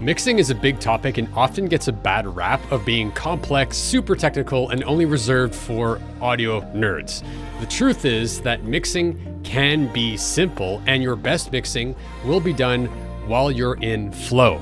Mixing is a big topic and often gets a bad rap of being complex, super technical, and only reserved for audio nerds. The truth is that mixing can be simple, and your best mixing will be done while you're in flow,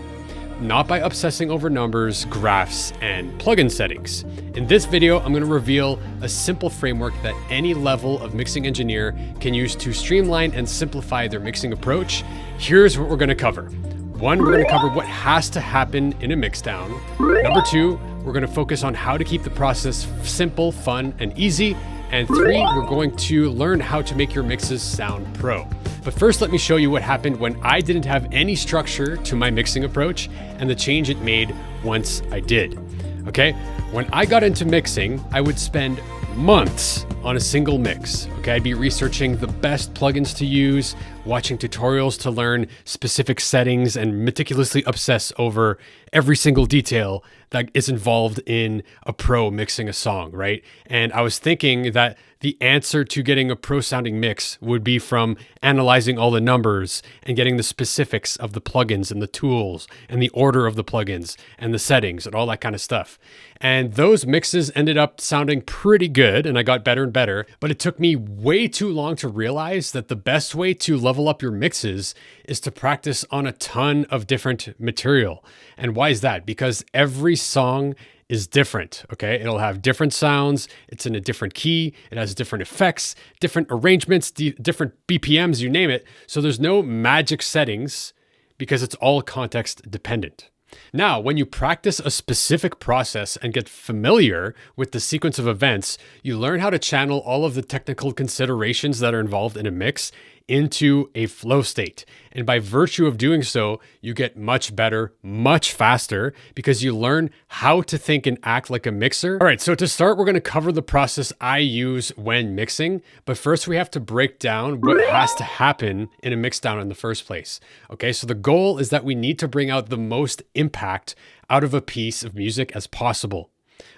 not by obsessing over numbers, graphs, and plugin settings. In this video, I'm going to reveal a simple framework that any level of mixing engineer can use to streamline and simplify their mixing approach. Here's what we're going to cover. One, we're going to cover what has to happen in a mixdown. Number two, we're going to focus on how to keep the process simple, fun, and easy. And three, we're going to learn how to make your mixes sound pro. But first, let me show you what happened when I didn't have any structure to my mixing approach and the change it made once I did. Okay, when I got into mixing, I would spend months on a single mix. Okay, I'd be researching the best plugins to use, watching tutorials to learn specific settings, and meticulously obsess over every single detail that is involved in a pro mixing a song, right? And I was thinking that the answer to getting a pro sounding mix would be from analyzing all the numbers and getting the specifics of the plugins and the tools and the order of the plugins and the settings and all that kind of stuff. And those mixes ended up sounding pretty good, and I got better and better, but it took me way too long to realize that the best way to level up your mixes is to practice on a ton of different material. And why is that? Because every song is different, okay? It'll have different sounds, it's in a different key, it has different effects, different arrangements, different BPMs, you name it. So there's no magic settings because it's all context dependent. Now, when you practice a specific process and get familiar with the sequence of events, you learn how to channel all of the technical considerations that are involved in a mix into a flow state. And by virtue of doing so, you get much better, much faster, because you learn how to think and act like a mixer. All right, so to start, we're going to cover the process I use when mixing. But first, we have to break down what has to happen in a mixdown in the first place. Okay, so the goal is that we need to bring out the most impact out of a piece of music as possible.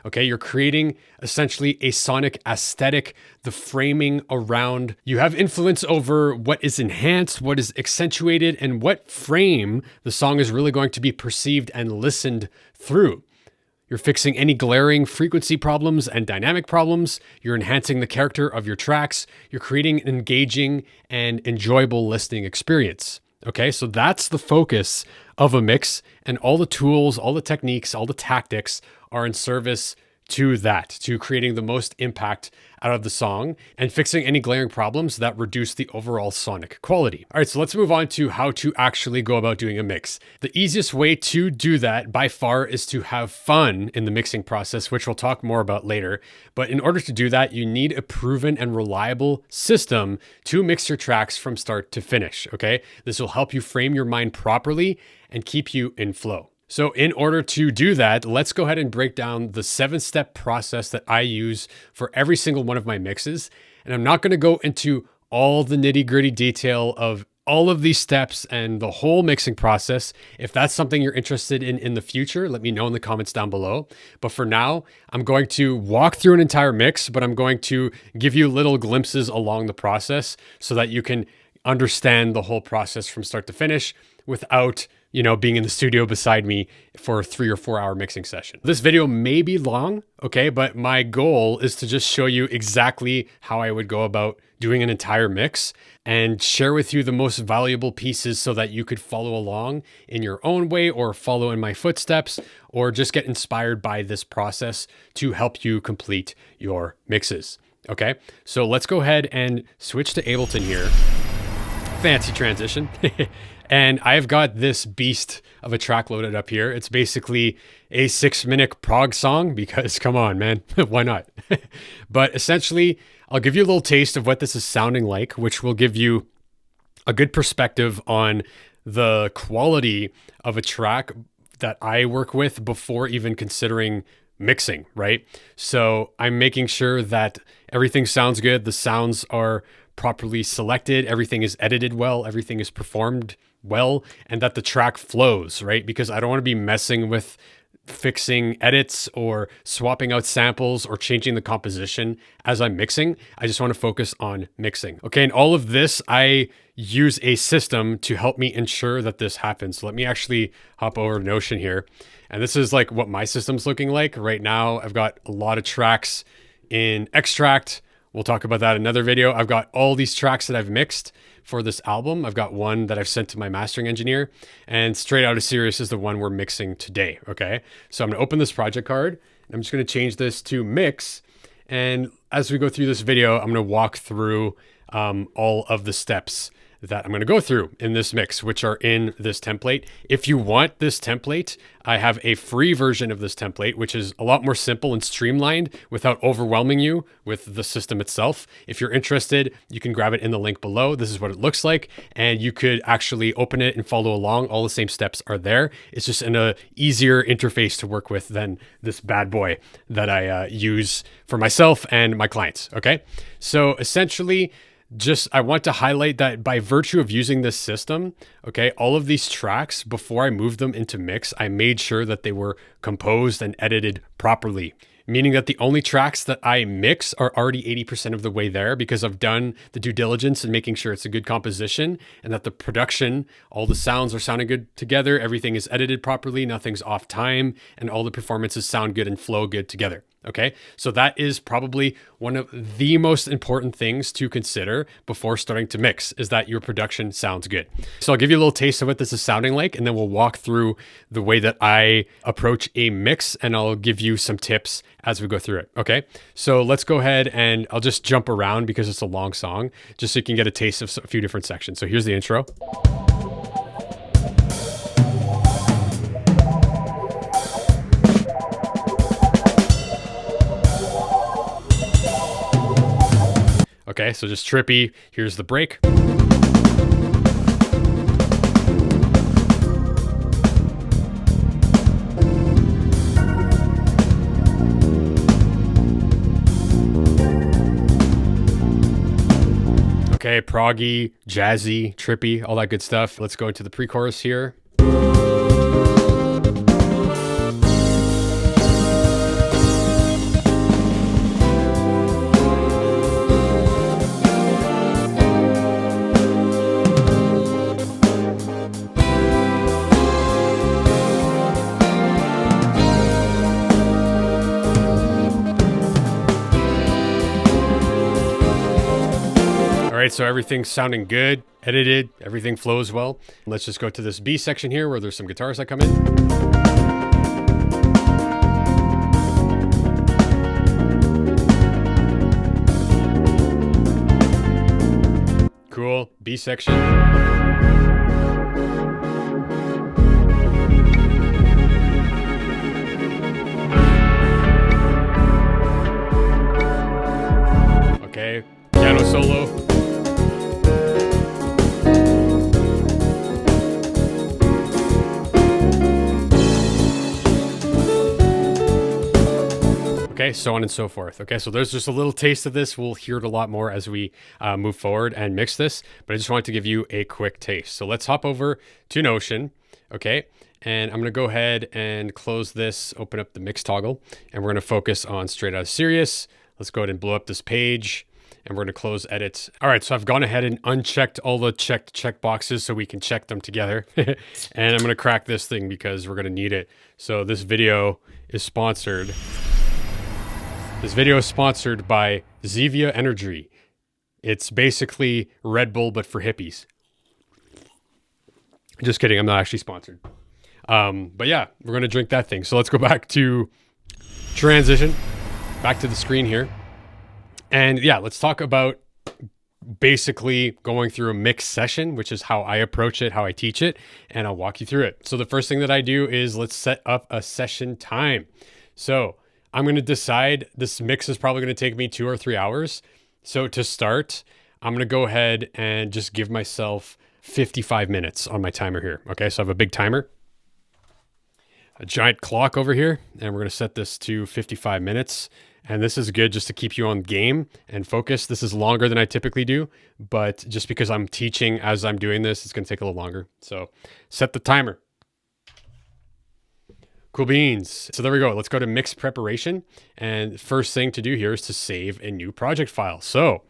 Okay, you're creating essentially a sonic aesthetic, the framing around. You have influence over what is enhanced, what is accentuated, and what frame the song is really going to be perceived and listened through. You're fixing any glaring frequency problems and dynamic problems. You're enhancing the character of your tracks. You're creating an engaging and enjoyable listening experience. Okay, so that's the focus of a mix, and all the tools, all the techniques, all the tactics are in service to that, to creating the most impact out of the song and fixing any glaring problems that reduce the overall sonic quality. All right, so let's move on to how to actually go about doing a mix. The easiest way to do that by far is to have fun in the mixing process, which we'll talk more about later. But in order to do that, you need a proven and reliable system to mix your tracks from start to finish, okay? This will help you frame your mind properly and keep you in flow. So in order to do that, let's go ahead and break down the 7-step process that I use for every single one of my mixes. And I'm not going to go into all the nitty-gritty detail of all of these steps and the whole mixing process. If that's something you're interested in the future, let me know in the comments down below. But for now, I'm going to walk through an entire mix, but I'm going to give you little glimpses along the process so that you can understand the whole process from start to finish without being in the studio beside me for a 3 or 4 hour mixing session. This video may be long, okay, but my goal is to just show you exactly how I would go about doing an entire mix and share with you the most valuable pieces so that you could follow along in your own way or follow in my footsteps or just get inspired by this process to help you complete your mixes. Okay, so let's go ahead and switch to Ableton here. Fancy transition. And I've got this beast of a track loaded up here. It's basically a 6-minute prog song because come on, man, why not? But essentially, I'll give you a little taste of what this is sounding like, which will give you a good perspective on the quality of a track that I work with before even considering mixing, right? So I'm making sure that everything sounds good. The sounds are properly selected. Everything is edited well. Everything is performed well, and that the track flows, right? Because I don't want to be messing with fixing edits or swapping out samples or changing the composition as I'm mixing. I just want to focus on mixing. Okay, and all of this I use a system to help me ensure that this happens. So let me actually hop over to Notion here. And this is like what my system's looking like right now. I've got a lot of tracks in extract. We'll talk about that in another video. I've got all these tracks that I've mixed for this album. I've got one that I've sent to my mastering engineer, and Straight Outta Serious is the one we're mixing today. Okay. So I'm going to open this project card. I'm just going to change this to mix. And as we go through this video, I'm going to walk through all of the steps that I'm going to go through in this mix, which are in this template. If you want this template, I have a free version of this template, which is a lot more simple and streamlined without overwhelming you with the system itself. If you're interested, you can grab it in the link below. This is what it looks like, and you could actually open it and follow along. All the same steps are there. It's just in a easier interface to work with than this bad boy that I use for myself and my clients. Okay. So essentially, I want to highlight that by virtue of using this system, okay, all of these tracks, before I moved them into mix, I made sure that they were composed and edited properly, meaning that the only tracks that I mix are already 80% of the way there because I've done the due diligence and making sure it's a good composition and that the production, all the sounds are sounding good together, everything is edited properly, nothing's off time, and all the performances sound good and flow good together. Okay, so that is probably one of the most important things to consider before starting to mix, is that your production sounds good. So I'll give you a little taste of what this is sounding like, and then we'll walk through the way that I approach a mix, and I'll give you some tips as we go through it. Okay, so let's go ahead and I'll just jump around because it's a long song, just so you can get a taste of a few different sections. So here's the intro. Okay, so just trippy. Here's the break. Okay, proggy, jazzy, trippy, all that good stuff. Let's go into the pre-chorus here. All right, so everything's sounding good, edited, everything flows well. Let's just go to this B section here where there's some guitars that come in. Cool, B section. Okay, piano solo. Okay, so on and so forth. Okay, so there's just a little taste of this. We'll hear it a lot more as we move forward and mix this, but I just wanted to give you a quick taste. So let's hop over to Notion, okay? And I'm gonna go ahead and close this, open up the mix toggle, and we're gonna focus on Straight Outta Serious. Let's go ahead and blow up this page, and we're gonna close edit. All right, so I've gone ahead and unchecked all the check boxes so we can check them together. And I'm gonna crack this thing because we're gonna need it. So this video is sponsored. This video is sponsored by Zevia Energy. It's basically Red Bull, but for hippies. Just kidding, I'm not actually sponsored. But yeah, we're gonna drink that thing. So let's go back to transition, back to the screen here. And yeah, let's talk about basically going through a mix session, which is how I approach it, how I teach it, and I'll walk you through it. So the first thing that I do is let's set up a session time. So I'm going to decide this mix is probably going to take me 2 or 3 hours. So to start, I'm going to go ahead and just give myself 55 minutes on my timer here. Okay, so I have a big timer, a giant clock over here, and we're going to set this to 55 minutes. And this is good just to keep you on game and focus. This is longer than I typically do, but just because I'm teaching as I'm doing this, it's going to take a little longer. So set the timer. Cool beans. So there we go. Let's go to mix preparation. And first thing to do here is to save a new project file. So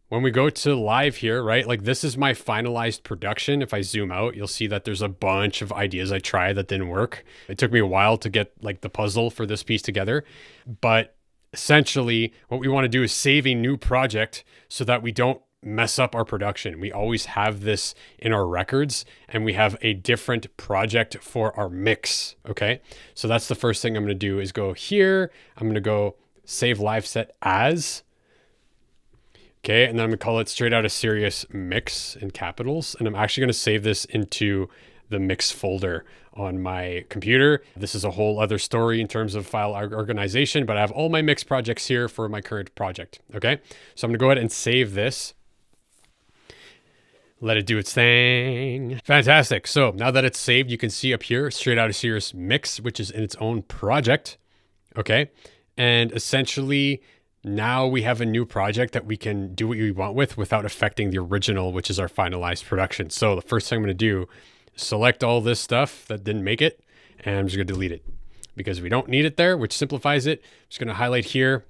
when we go to live here, right, like this is my finalized production. If I zoom out, you'll see that there's a bunch of ideas I tried that didn't work. It took me a while to get like the puzzle for this piece together. But essentially, what we want to do is save a new project so that we don't mess up our production. We always have this in our records, and we have a different project for our mix. Okay, so that's the first thing I'm going to do is go here. I'm going to go save live set as. Okay, and then I'm going to call it straight out of serious mix in capitals, and I'm actually going to save this into the mix folder on my computer. This is a whole other story in terms of file organization, but I have all my mix projects here for my current project. Okay, so I'm going to go ahead and save this. Let it do its thing. Fantastic. So now that it's saved, you can see up here, straight out of serious mix, which is in its own project. Okay. And essentially now we have a new project that we can do what we want with without affecting the original, which is our finalized production. So the first thing I'm going to do is select all this stuff that didn't make it, and I'm just going to delete it because we don't need it there, which simplifies it. I'm just going to highlight here,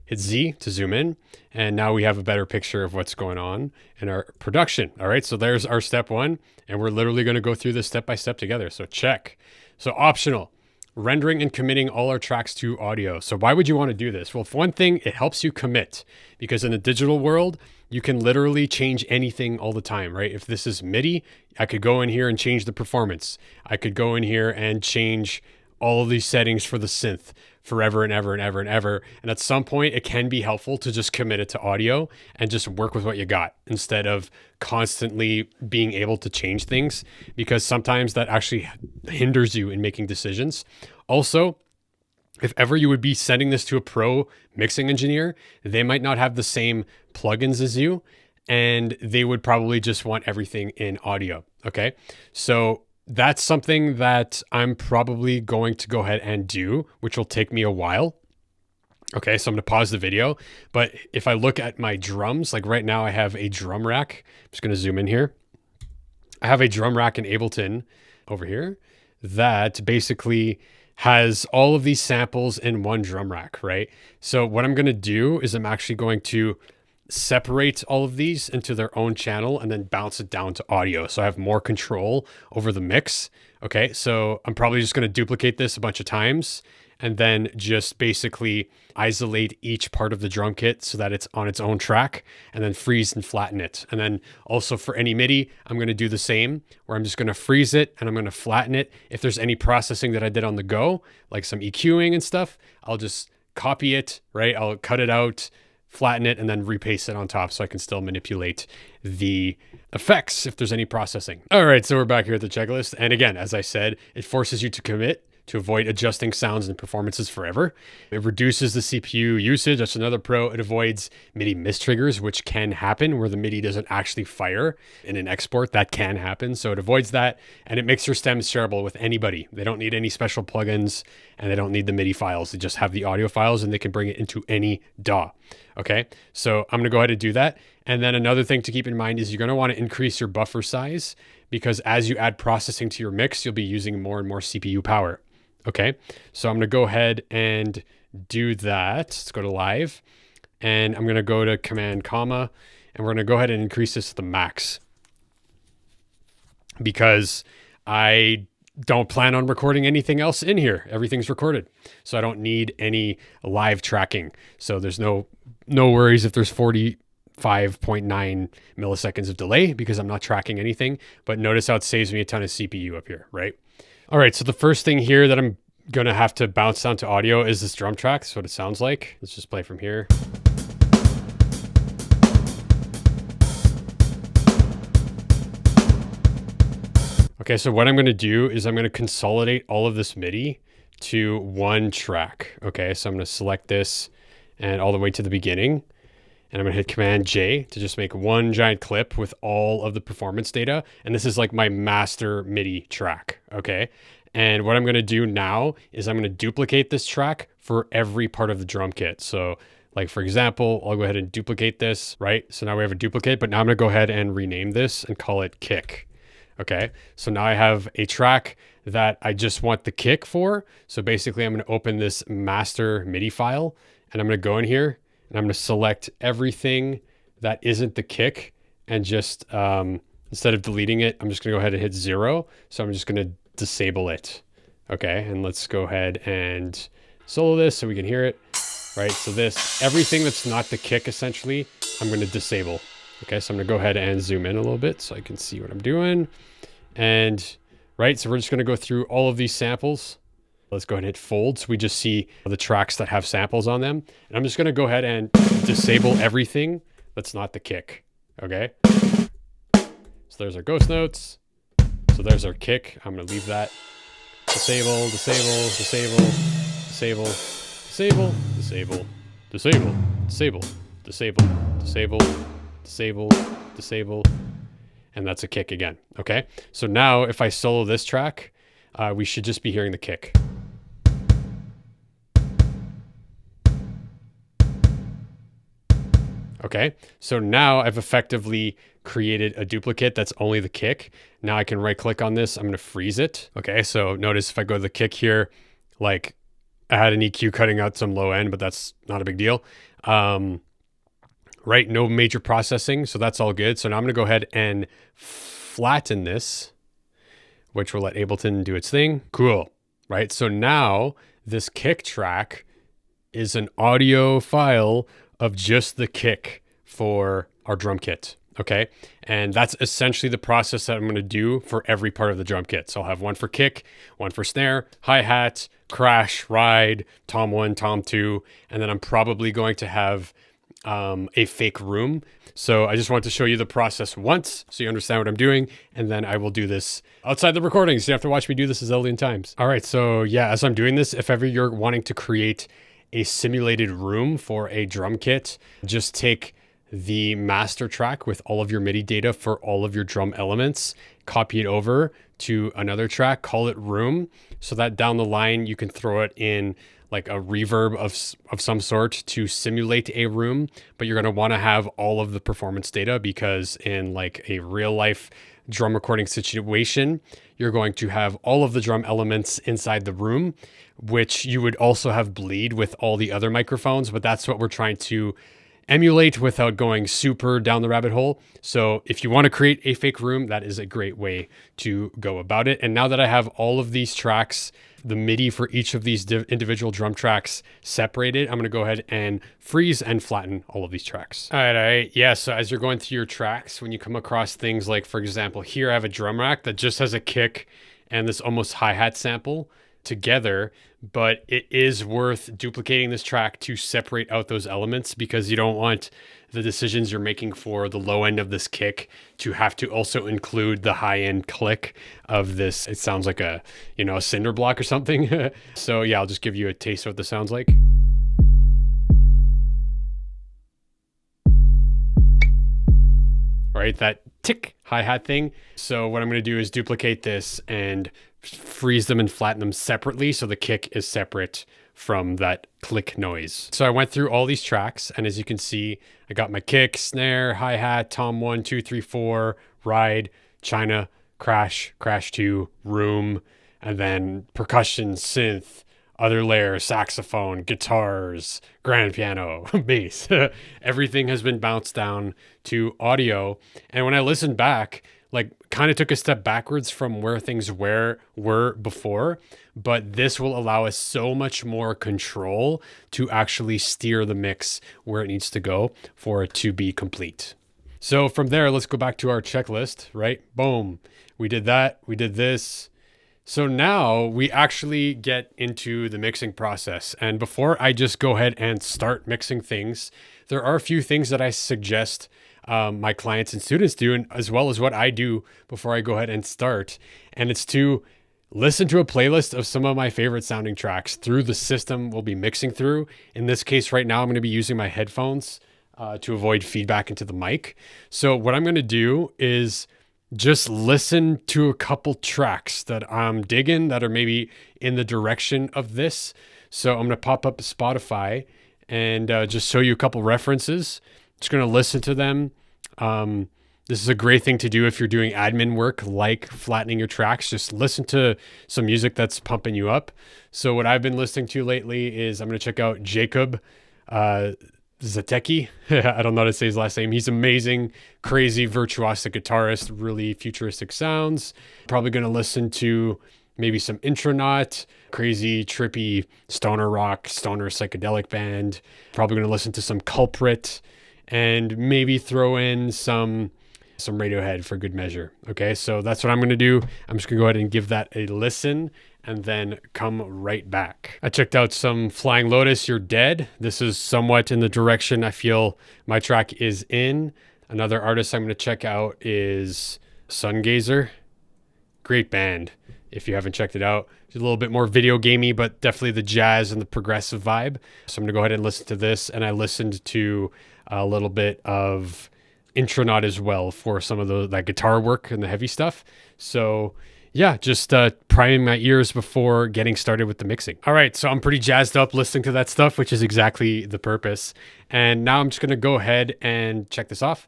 hit Z to zoom in, and now we have a better picture of what's going on in our production. All right, so there's our step one, and we're literally going to go through this step by step together. So check. So optional, rendering and committing all our tracks to audio. So why would you want to do this? Well, for one thing, it helps you commit, because in the digital world, you can literally change anything all the time, right? If this is MIDI, I could go in here and change the performance. I could go in here and change all of these settings for the synth forever and ever and ever and ever. And at some point, it can be helpful to just commit it to audio and just work with what you got instead of constantly being able to change things, because sometimes that actually hinders you in making decisions. Also, if ever you would be sending this to a pro mixing engineer, they might not have the same plugins as you, and they would probably just want everything in audio. Okay. So that's something that I'm probably going to go ahead and do, which will take me a while. Okay, so I'm going to pause the video. But if I look at my drums, like right now I have a drum rack. I'm just going to zoom in here. I have a drum rack in Ableton over here that basically has all of these samples in one drum rack, right? So what I'm going to do is I'm actually going to separate all of these into their own channel and then bounce it down to audio. So I have more control over the mix. Okay, so I'm probably just going to duplicate this a bunch of times and then just basically isolate each part of the drum kit so that it's on its own track, and then freeze and flatten it. And then also for any MIDI, I'm going to do the same, where I'm just going to freeze it and I'm going to flatten it. If there's any processing that I did on the go, like some EQing and stuff, I'll just copy it, right? I'll cut it out, flatten it, and then repaste it on top so I can still manipulate the effects if there's any processing. All right, so we're back here at the checklist. And again, as I said, it forces you to commit to avoid adjusting sounds and performances forever. It reduces the CPU usage. That's another pro. It avoids MIDI mistriggers, which can happen where the MIDI doesn't actually fire in an export. That can happen. So it avoids that, and it makes your stems shareable with anybody. They don't need any special plugins, and they don't need the MIDI files. They just have the audio files, and they can bring it into any DAW. Okay, so I'm gonna go ahead and do that. And then another thing to keep in mind is you're gonna wanna increase your buffer size, because as you add processing to your mix, you'll be using more and more CPU power. Okay, so I'm going to go ahead and do that. Let's go to live, and I'm going to go to command comma, and we're going to go ahead and increase this to the max, because I don't plan on recording anything else in here. Everything's recorded, so I don't need any live tracking. So there's no worries if there's 45.9 milliseconds of delay, because I'm not tracking anything. But notice how it saves me a ton of CPU up here, right? All right, so the first thing here that I'm gonna have to bounce down to audio is this drum track. That's what it sounds like. Let's just play from here. Okay, so what I'm gonna do is I'm gonna consolidate all of this MIDI to one track. Okay, so I'm gonna select this and all the way to the beginning. And I'm gonna hit Command J to just make one giant clip with all of the performance data. And this is like my master MIDI track, okay? And what I'm gonna do now is I'm gonna duplicate this track for every part of the drum kit. So like, for example, I'll go ahead and duplicate this, right? So now we have a duplicate, but now I'm gonna go ahead and rename this and call it kick, okay? So now I have a track that I just want the kick for. So basically I'm gonna open this master MIDI file, and I'm gonna go in here, and I'm going to select everything that isn't the kick, and just instead of deleting it, I'm just gonna go ahead and hit 0. So I'm just gonna disable it. Okay, and let's go ahead and solo this so we can hear it. Right, so everything that's not the kick, essentially, I'm gonna disable. Okay, so I'm gonna go ahead and zoom in a little bit so I can see what I'm doing. And right, so we're just gonna go through all of these samples. Let's go ahead and hit fold so we just see the tracks that have samples on them. And I'm just gonna go ahead and disable everything that's not the kick, okay? So there's our ghost notes. So there's our kick. I'm gonna leave that. Disable, disable, disable, disable, disable, disable, disable, disable, disable, disable, disable, disable, and that's a kick again, okay? So now if I solo this track, we should just be hearing the kick. Okay, so now I've effectively created a duplicate that's only the kick. Now I can right click on this, I'm gonna freeze it. Okay, so notice if I go to the kick here, like I had an EQ cutting out some low end, but that's not a big deal. Right, no major processing, so that's all good. So now I'm gonna go ahead and flatten this, which will let Ableton do its thing. Cool, right? So now this kick track is an audio file of just the kick for our drum kit, okay? And that's essentially the process that I'm gonna do for every part of the drum kit. So I'll have one for kick, one for snare, hi-hat, crash, ride, tom 1, tom 2, and then I'm probably going to have a fake room. So I just wanted to show you the process once so you understand what I'm doing, and then I will do this outside the recordings. You have to watch me do this a zillion times. All right, so yeah, as I'm doing this, if ever you're wanting to create a simulated room for a drum kit, just take the master track with all of your MIDI data for all of your drum elements, copy it over to another track, call it room, so that down the line you can throw it in like a reverb of some sort to simulate a room. But you're going to want to have all of the performance data, because in like a real life drum recording situation, you're going to have all of the drum elements inside the room, which you would also have bleed with all the other microphones, but that's what we're trying to emulate without going super down the rabbit hole. So if you want to create a fake room, that is a great way to go about it. And now that I have all of these tracks, the MIDI for each of these individual drum tracks separated, I'm going to go ahead and freeze and flatten all of these tracks. All right. Yeah. So as you're going through your tracks, when you come across things like, for example, here I have a drum rack that just has a kick and this almost hi-hat sample together, but it is worth duplicating this track to separate out those elements, because you don't want the decisions you're making for the low end of this kick to have to also include the high end click of this. It sounds like a cinder block or something. So yeah, I'll just give you a taste of what this sounds like. Right, that tick hi-hat thing. So what I'm going to do is duplicate this and freeze them and flatten them separately, so the kick is separate from that click noise. So I went through all these tracks, and as you can see, I got my kick, snare, hi-hat, tom 1, 2, 3, 4, ride, China, crash, crash 2, room, and then percussion, synth, other layers, saxophone, guitars, grand piano, bass. Everything has been bounced down to audio. And when I listened back, like kind of took a step backwards from where things were before, but this will allow us so much more control to actually steer the mix where it needs to go for it to be complete. So from there, let's go back to our checklist, right? Boom. We did that. We did this. So now we actually get into the mixing process. And before I just go ahead and start mixing things, there are a few things that I suggest my clients and students do, and as well as what I do before I go ahead and start. And it's to listen to a playlist of some of my favorite sounding tracks through the system we'll be mixing through. In this case, right now, I'm going to be using my headphones to avoid feedback into the mic. So what I'm going to do is just listen to a couple tracks that I'm digging that are maybe in the direction of this. So I'm going to pop up Spotify and just show you a couple references. Just going to listen to them. This is a great thing to do if you're doing admin work, like flattening your tracks. Just listen to some music that's pumping you up. So what I've been listening to lately is I'm going to check out Jacob Zatecki. I don't know how to say his last name. He's amazing, crazy, virtuosic guitarist, really futuristic sounds. Probably going to listen to maybe some Intronaut, crazy, trippy stoner rock, stoner psychedelic band. Probably going to listen to some Culprit and maybe throw in some Radiohead for good measure. Okay, so that's what I'm going to do. I'm just going to go ahead and give that a listen and then come right back. I checked out some Flying Lotus, You're Dead. This is somewhat in the direction I feel my track is in. Another artist I'm going to check out is Sungazer. Great band. If you haven't checked it out, it's a little bit more video gamey, but definitely the jazz and the progressive vibe. So I'm going to go ahead and listen to this. And I listened to a little bit of Intronaut as well for some of that guitar work and the heavy stuff. So yeah, just priming my ears before getting started with the mixing. All right, so I'm pretty jazzed up listening to that stuff, which is exactly the purpose. And now I'm just going to go ahead and check this off.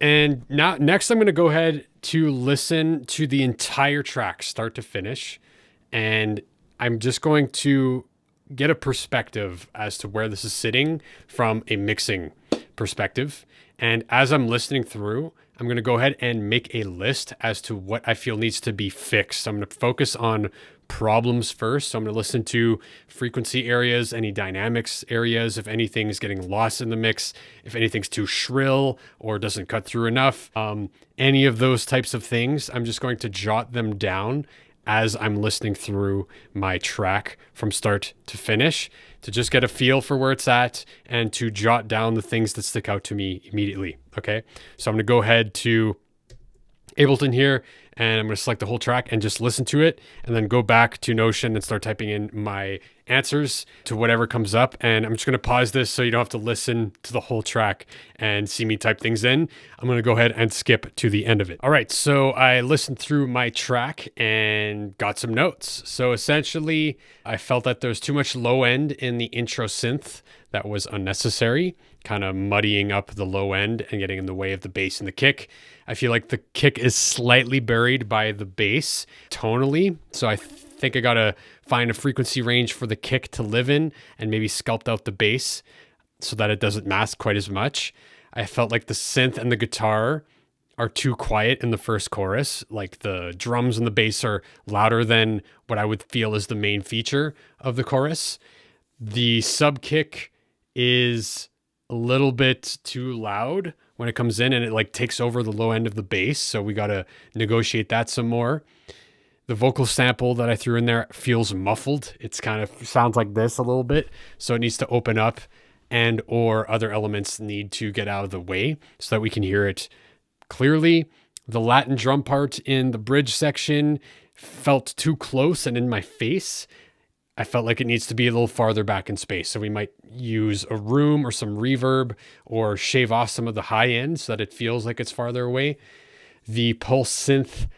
And now next I'm going to go ahead to listen to the entire track start to finish. And I'm just going to get a perspective as to where this is sitting from a mixing perspective. And as I'm listening through, I'm going to go ahead and make a list as to what I feel needs to be fixed. So I'm going to focus on problems first. So I'm going to listen to frequency areas, any dynamics areas, if anything's getting lost in the mix, if anything's too shrill or doesn't cut through enough, any of those types of things, I'm just going to jot them down as I'm listening through my track from start to finish to just get a feel for where it's at and to jot down the things that stick out to me immediately. Okay. So I'm going to go ahead to Ableton here and I'm going to select the whole track and just listen to it and then go back to Notion and start typing in my answers to whatever comes up. And I'm just going to pause this so you don't have to listen to the whole track and see me type things in. I'm going to go ahead and skip to the end of it. All right. So I listened through my track and got some notes. So essentially I felt that there's too much low end in the intro synth that was unnecessary, kind of muddying up the low end and getting in the way of the bass and the kick. I feel like the kick is slightly buried by the bass tonally. So I think I got to find a frequency range for the kick to live in and maybe sculpt out the bass so that it doesn't mask quite as much. I felt like the synth and the guitar are too quiet in the first chorus. Like the drums and the bass are louder than what I would feel is the main feature of the chorus. The sub kick is a little bit too loud when it comes in and it like takes over the low end of the bass. So we got to negotiate that some more. The vocal sample that I threw in there feels muffled. It's kind of sounds like this a little bit. So it needs to open up and or other elements need to get out of the way so that we can hear it clearly. The Latin drum part in the bridge section felt too close and in my face. I felt like it needs to be a little farther back in space. So we might use a room or some reverb or shave off some of the high end so that it feels like it's farther away. The pulse synth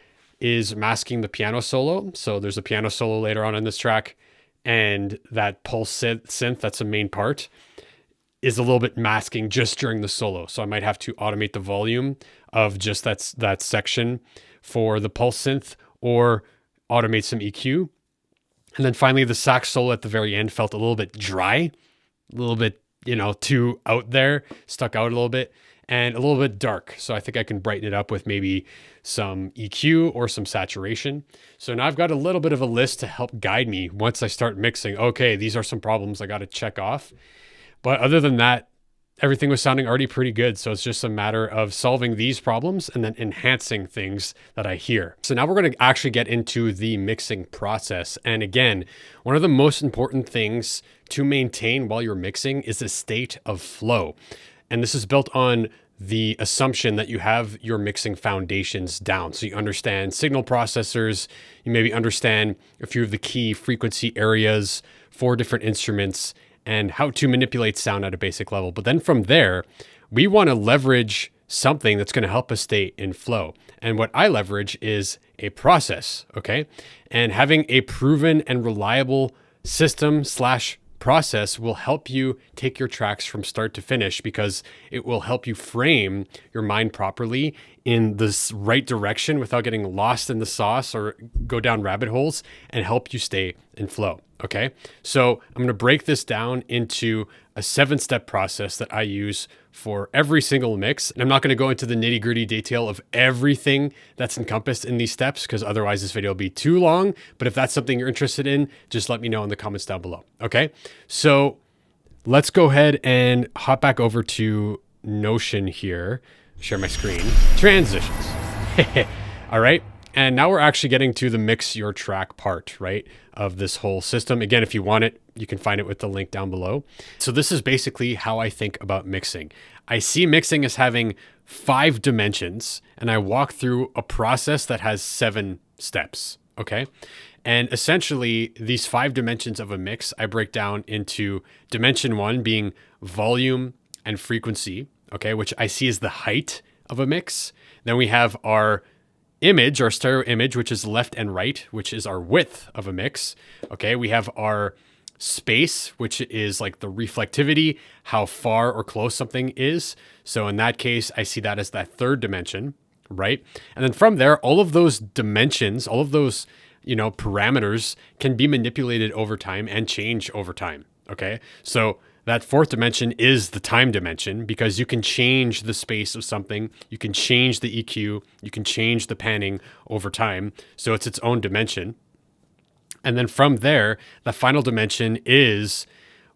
is masking the piano solo. So there's a piano solo later on in this track. And that pulse synth, that's the main part, is a little bit masking just during the solo. So I might have to automate the volume of just that section for the pulse synth or automate some EQ. And then finally, the sax solo at the very end felt a little bit dry, a little bit, too out there, stuck out a little bit, and a little bit dark. So I think I can brighten it up with maybe some EQ or some saturation. So now I've got a little bit of a list to help guide me once I start mixing. Okay, these are some problems I got to check off. But other than that, everything was sounding already pretty good. So it's just a matter of solving these problems and then enhancing things that I hear. So now we're going to actually get into the mixing process. And again, one of the most important things to maintain while you're mixing is a state of flow. And this is built on the assumption that you have your mixing foundations down. So you understand signal processors, you maybe understand a few of the key frequency areas for different instruments, and how to manipulate sound at a basic level. But then from there, we want to leverage something that's going to help us stay in flow. And what I leverage is a process, okay? And having a proven and reliable system/process will help you take your tracks from start to finish because it will help you frame your mind properly in this right direction without getting lost in the sauce or go down rabbit holes, and help you stay in flow. Okay. So I'm going to break this down into a 7-step process that I use for every single mix. And I'm not going to go into the nitty-gritty detail of everything that's encompassed in these steps, because otherwise this video will be too long. But if that's something you're interested in, just let me know in the comments down below. Okay. So let's go ahead and hop back over to Notion here. Share my screen. Transitions. All right. And now we're actually getting to the mix your track part, right, of this whole system. Again, if you want it, you can find it with the link down below. So this is basically how I think about mixing. I see mixing as having 5 dimensions, and I walk through a process that has 7 steps, okay? And essentially, these 5 dimensions of a mix, I break down into dimension 1 being volume and frequency, okay, which I see as the height of a mix. Then we have our image, our stereo image, which is left and right, which is our width of a mix. Okay, we have our space, which is like the reflectivity, how far or close something is. So in that case, I see that as that 3rd dimension, right? And then from there, all of those dimensions, all of those, parameters can be manipulated over time and change over time. Okay, so that 4th dimension is the time dimension, because you can change the space of something, you can change the EQ, you can change the panning over time. So it's its own dimension. And then from there, the final dimension is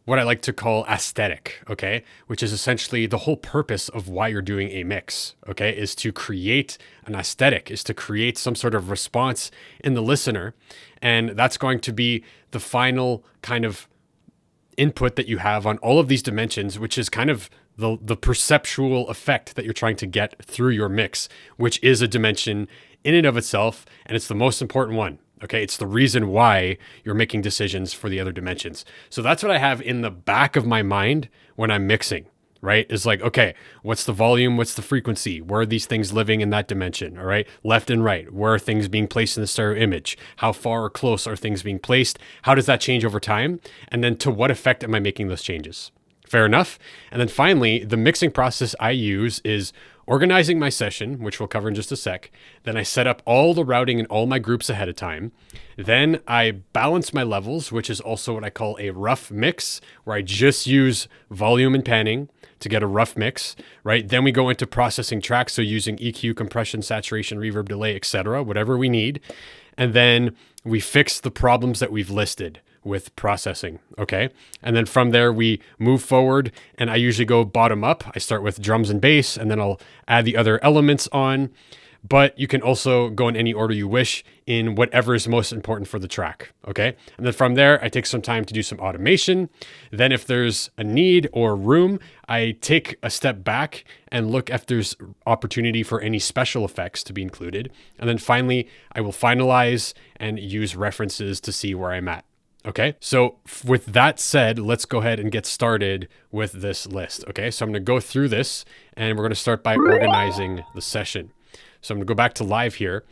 what I like to call aesthetic, okay? Which is essentially the whole purpose of why you're doing a mix, okay? Is to create an aesthetic, is to create some sort of response in the listener. And that's going to be the final kind of input that you have on all of these dimensions, which is kind of the perceptual effect that you're trying to get through your mix, which is a dimension in and of itself, and it's the most important one. Okay, it's the reason why you're making decisions for the other dimensions. So that's what I have in the back of my mind when I'm mixing, right? Is like, okay, what's the volume? What's the frequency? Where are these things living in that dimension? All right, left and right. Where are things being placed in the stereo image? How far or close are things being placed? How does that change over time? And then to what effect am I making those changes? Fair enough. And then finally, the mixing process I use is organizing my session, which we'll cover in just a sec. Then I set up all the routing in all my groups ahead of time. Then I balance my levels, which is also what I call a rough mix, where I just use volume and panning to get a rough mix, right? Then we go into processing tracks, so using EQ, compression, saturation, reverb, delay, etc., whatever we need. And then we fix the problems that we've listed with processing, okay? And then from there, we move forward, and I usually go bottom up. I start with drums and bass, and then I'll add the other elements on. But you can also go in any order you wish in whatever is most important for the track, okay? And then from there, I take some time to do some automation. Then if there's a need or room, I take a step back and look if there's opportunity for any special effects to be included. And then finally, I will finalize and use references to see where I'm at. Okay, so with that said, let's go ahead and get started with this list. Okay, so I'm going to go through this, and we're going to start by organizing the session. So I'm going to go back to live here.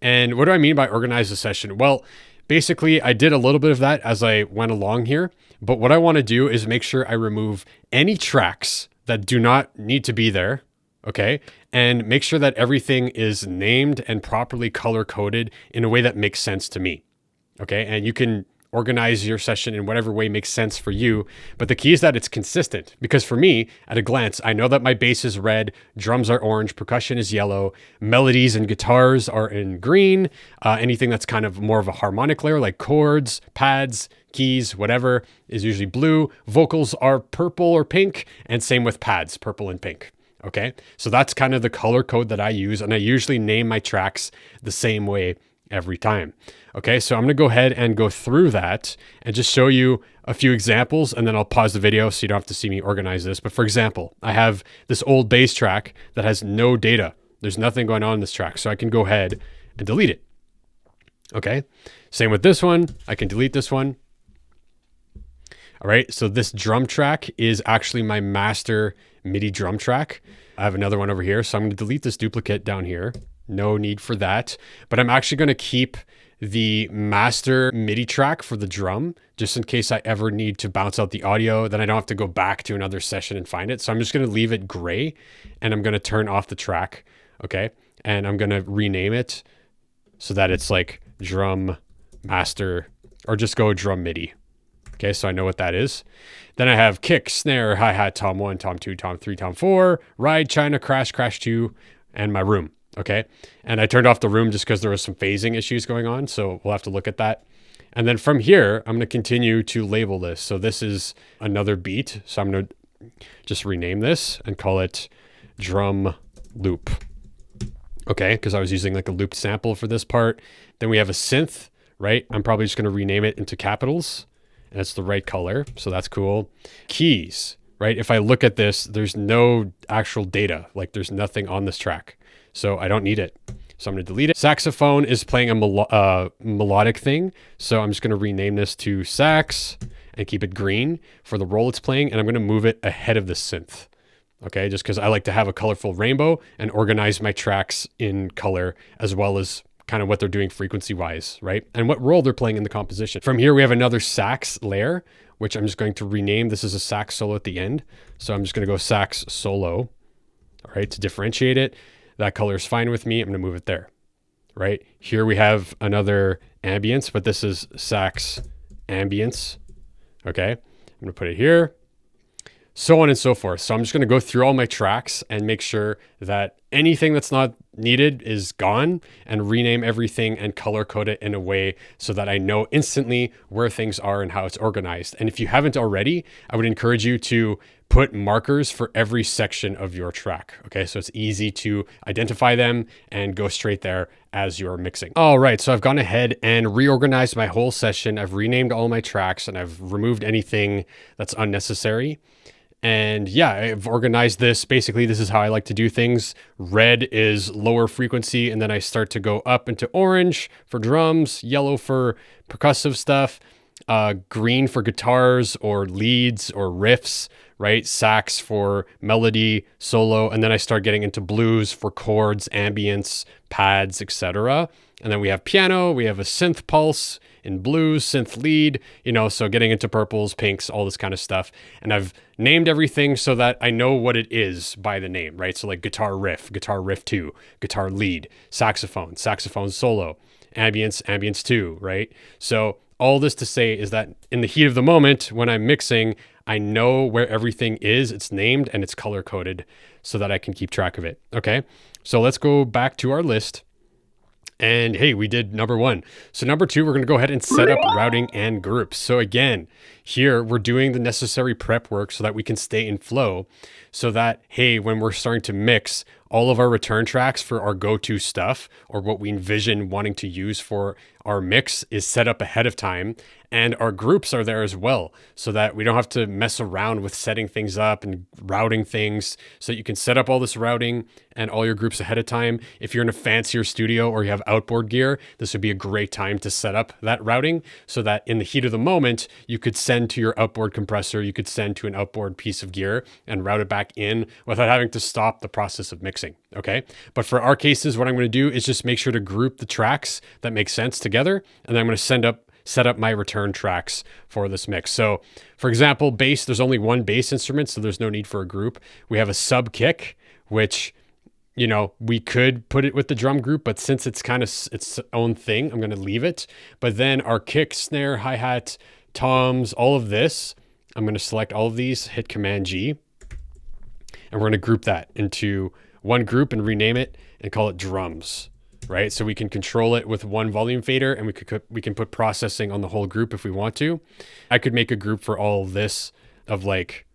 And what do I mean by organize the session? Well, basically, I did a little bit of that as I went along here. But what I want to do is make sure I remove any tracks that do not need to be there. Okay, and make sure that everything is named and properly color coded in a way that makes sense to me. Okay, and you can organize your session in whatever way makes sense for you. But the key is that it's consistent, because for me, at a glance, I know that my bass is red, drums are orange, percussion is yellow, melodies and guitars are in green, anything that's kind of more of a harmonic layer like chords, pads, keys, whatever is usually blue, vocals are purple or pink, and same with pads, purple and pink. Okay, so that's kind of the color code that I use, and I usually name my tracks the same way every time. Okay, so I'm going to go ahead and go through that and just show you a few examples, and then I'll pause the video so you don't have to see me organize this. But for example, I have this old bass track that has no data. There's nothing going on in this track, so I can go ahead and delete it. Okay, same with this one. I can delete this one. All right, so this drum track is actually my master MIDI drum track. I have another one over here, so I'm going to delete this duplicate down here. No need for that, but I'm actually going to keep the master MIDI track for the drum, just in case I ever need to bounce out the audio, then I don't have to go back to another session and find it. So I'm just going to leave it gray, and I'm going to turn off the track. Okay. and I'm going to rename it so that it's like drum master, or just go drum MIDI. Okay, so I know what that is. Then I have kick, snare, hi-hat, tom 1, tom 2, tom 3, tom 4, ride, China, crash, crash 2, and my room. Okay, and I turned off the room just because there was some phasing issues going on, so we'll have to look at that. And then from here, I'm going to continue to label this. So this is another beat. So I'm going to just rename this and call it drum loop. Okay, because I was using like a looped sample for this part. Then we have a synth, right? I'm probably just going to rename it into capitals, and it's the right color. So that's cool. Keys, right? If I look at this, there's no actual data. Like there's nothing on this track. So I don't need it. So I'm going to delete it. Saxophone is playing a melodic thing. So I'm just going to rename this to sax and keep it green for the role it's playing. And I'm going to move it ahead of the synth. Okay, just because I like to have a colorful rainbow and organize my tracks in color as well as kind of what they're doing frequency-wise, right? And what role they're playing in the composition. From here, we have another sax layer, which I'm just going to rename. This is a sax solo at the end. So I'm just going to go sax solo, all right, to differentiate it. That color is fine with me. I'm going to move it there, right? Here we have another ambience, but this is sax ambience, okay? I'm going to put it here. So on and so forth. So I'm just going to go through all my tracks and make sure that anything that's not needed is gone, and rename everything and color code it in a way so that I know instantly where things are and how it's organized. And if you haven't already, I would encourage you to put markers for every section of your track. Okay, so it's easy to identify them and go straight there as you're mixing. All right, so I've gone ahead and reorganized my whole session. I've renamed all my tracks and I've removed anything that's unnecessary. And yeah, I've organized this. Basically, this is how I like to do things. Red is lower frequency, and then I start to go up into orange for drums, yellow for percussive stuff, green for guitars or leads or riffs, right? Sax for melody, solo, and then I start getting into blues for chords, ambience, pads, etc. And then we have piano, we have a synth pulse in blues, synth lead, so getting into purples, pinks, all this kind of stuff. And I've named everything so that I know what it is by the name, right? So like guitar riff 2, guitar lead, saxophone solo, ambience 2, right? So all this to say is that in the heat of the moment, when I'm mixing, I know where everything is, it's named, and it's color coded so that I can keep track of it. Okay, so let's go back to our list. And hey, we did number 1. So number 2, we're going to go ahead and set up routing and groups. So again, here we're doing the necessary prep work so that we can stay in flow, so that, hey, when we're starting to mix, all of our return tracks for our go-to stuff, or what we envision wanting to use for our mix, is set up ahead of time. And our groups are there as well, so that we don't have to mess around with setting things up and routing things. So you can set up all this routing and all your groups ahead of time. If you're in a fancier studio or you have outboard gear, this would be a great time to set up that routing so that in the heat of the moment, you could send to your outboard compressor, you could send to an outboard piece of gear and route it back in without having to stop the process of mixing, okay? But for our cases, what I'm going to do is just make sure to group the tracks that make sense together, and then I'm going to set up my return tracks for this mix. So for example, bass, there's only one bass instrument, so there's no need for a group. We have a sub kick, which, we could put it with the drum group, but since it's kind of its own thing, I'm going to leave it. But then our kick, snare, hi-hat, toms, all of this, I'm going to select all of these, hit Command G, and we're going to group that into one group and rename it and call it drums. Right? So we can control it with one volume fader, and we can put processing on the whole group if we want to. I could make a group for all of this of like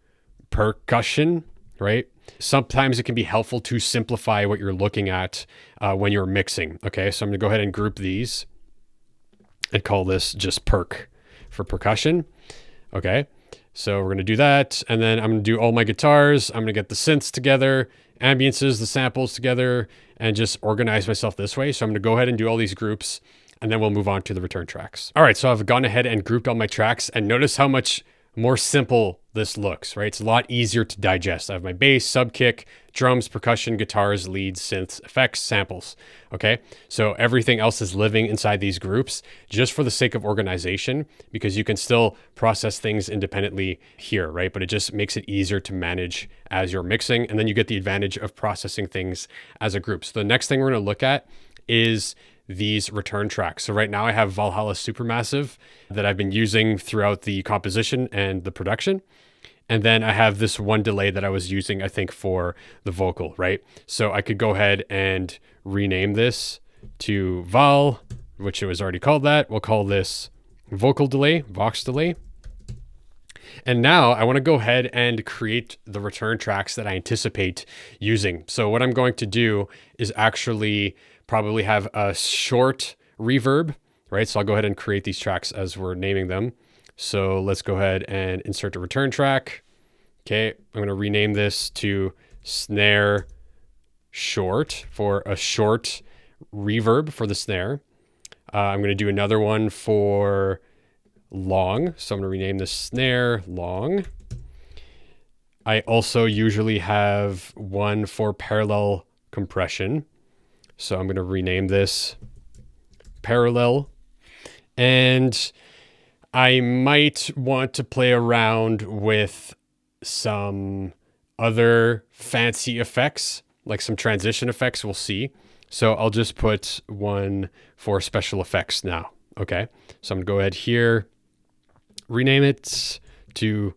percussion, right? Sometimes it can be helpful to simplify what you're looking at when you're mixing. Okay, so I'm gonna go ahead and group these and call this just perk for percussion. Okay, so we're gonna do that, and then I'm gonna do all my guitars. I'm gonna get the synths together, ambiences, the samples together, and just organize myself this way. So I'm gonna go ahead and do all these groups, and then we'll move on to the return tracks. All right, so I've gone ahead and grouped all my tracks, and notice how much more simple this looks, right? It's a lot easier to digest. I have my bass, sub kick, drums, percussion, guitars, leads, synths, effects, samples. Okay. So everything else is living inside these groups just for the sake of organization, because you can still process things independently here, right? But it just makes it easier to manage as you're mixing. And then you get the advantage of processing things as a group. So the next thing we're going to look at is these return tracks. So right now I have Valhalla Supermassive that I've been using throughout the composition and the production. And then I have this one delay that I was using, I think, for the vocal, right? So I could go ahead and rename this to Val, which it was already called that. We'll call this vocal delay, Vox delay. And now I want to go ahead and create the return tracks that I anticipate using. So what I'm going to do is actually probably have a short reverb, right? So I'll go ahead and create these tracks as we're naming them. So let's go ahead and insert a return track. Okay, I'm going to rename this to snare short for a short reverb for the snare. I'm going to do another one for long. So I'm going to rename this snare long. I also usually have one for parallel compression. So I'm going to rename this parallel. And I might want to play around with some other fancy effects, like some transition effects, we'll see. So I'll just put one for special effects now. Okay. So I'm going to go ahead here, rename it to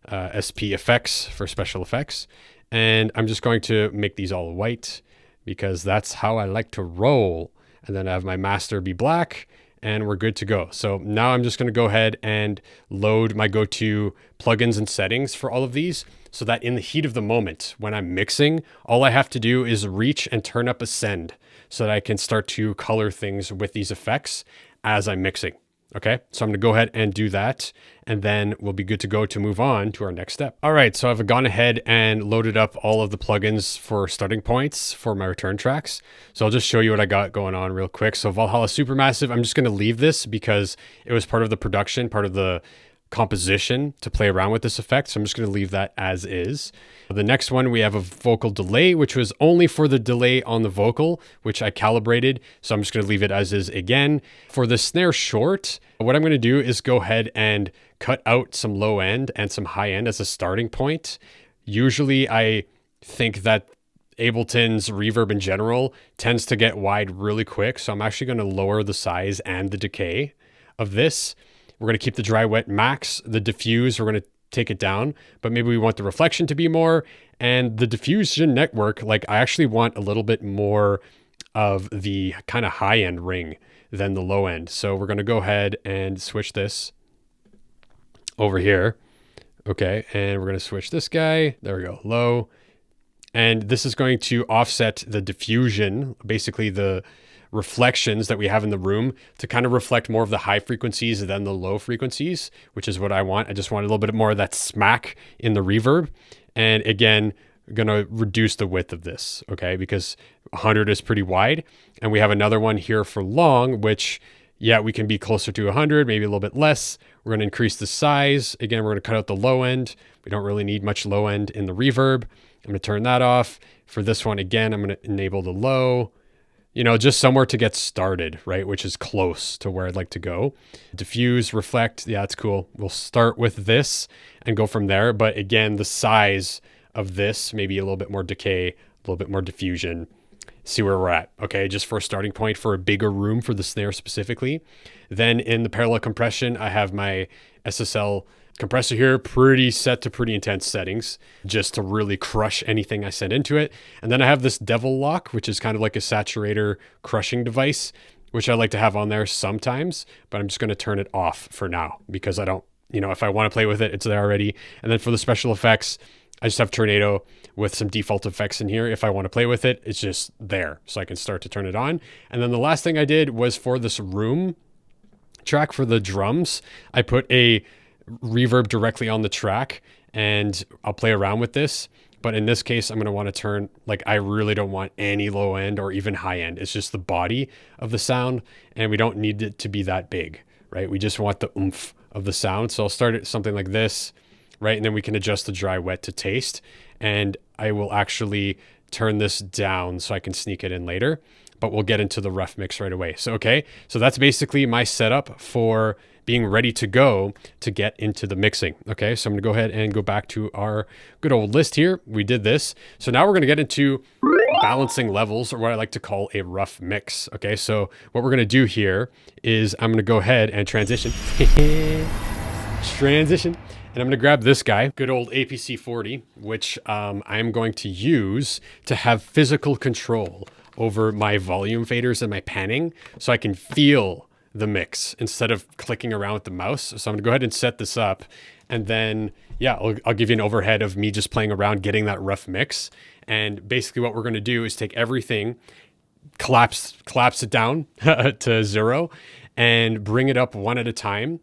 SP effects for special effects. And I'm just going to make these all white, because that's how I like to roll. And then I have my master be black, and we're good to go. So now I'm just going to go ahead and load my go-to plugins and settings for all of these, so that in the heat of the moment, when I'm mixing, all I have to do is reach and turn up a send so that I can start to color things with these effects as I'm mixing. Okay, so I'm going to go ahead and do that, and then we'll be good to go to move on to our next step. All right, so I've gone ahead and loaded up all of the plugins for starting points for my return tracks. So I'll just show you what I got going on real quick. So Valhalla Supermassive, I'm just going to leave this because it was part of the production, part of the composition to play around with this effect. So I'm just going to leave that as is. The next one, we have a vocal delay, which was only for the delay on the vocal, which I calibrated. So I'm just going to leave it as is again. For the snare short, what I'm going to do is go ahead and cut out some low end and some high end as a starting point. Usually I think that Ableton's reverb in general tends to get wide really quick. So I'm actually going to lower the size and the decay of this. We're going to keep the dry wet max. The diffuse, we're going to take it down, but maybe we want the reflection to be more. And the diffusion network, like I actually want a little bit more of the kind of high end ring than the low end. So we're going to go ahead and switch this over here. Okay. And we're going to switch this guy. There we go. Low. And this is going to offset the diffusion, basically the reflections that we have in the room, to kind of reflect more of the high frequencies than the low frequencies, which is what I want. I just want a little bit more of that smack in the reverb. And again, going to reduce the width of this, okay? Because 100 is pretty wide. And we have another one here for long, which, yeah, we can be closer to 100, maybe a little bit less. We're going to increase the size. Again, we're going to cut out the low end. We don't really need much low end in the reverb. I'm going to turn that off. For this one, again, I'm going to enable the low. You know, just somewhere to get started, right? Which is close to where I'd like to go. Diffuse, reflect, yeah, that's cool. We'll start with this and go from there. But again, the size of this, maybe a little bit more decay, a little bit more diffusion. See where we're at, okay? Just for a starting point for a bigger room for the snare specifically. Then in the parallel compression, I have my SSL compressor here, pretty set to pretty intense settings, just to really crush anything I send into it. And then I have this Devil Lock, which is kind of like a saturator crushing device, which I like to have on there sometimes, but I'm just going to turn it off for now because I don't, you know, if I want to play with it, it's there already. And then for the special effects, I just have Tornado with some default effects in here. If I want to play with it, it's just there, so I can start to turn it on. And then the last thing I did was for this room track for the drums, I put a reverb directly on the track, and I'll play around with this. But in this case, I'm going to want to turn, like, I really don't want any low end or even high end. It's just the body of the sound, and we don't need it to be that big, right? We just want the oomph of the sound. So I'll start at something like this. right? And then we can adjust the dry wet to taste. And I will actually turn this down so I can sneak it in later, but we'll get into the rough mix right away. So, okay, so that's basically my setup for being ready to go to get into the mixing. Okay, so I'm gonna go ahead and go back to our good old list here. We did this. So now we're gonna get into balancing levels, or what I like to call a rough mix. Okay, so what we're gonna do here is I'm gonna go ahead and transition. Transition. And I'm going to grab this guy, good old APC 40, which I'm going to use to have physical control over my volume faders and my panning so I can feel the mix instead of clicking around with the mouse. So I'm going to go ahead and set this up. And then, yeah, I'll give you an overhead of me just playing around getting that rough mix. And basically what we're going to do is take everything, collapse it down to 0, and bring it up one at a time,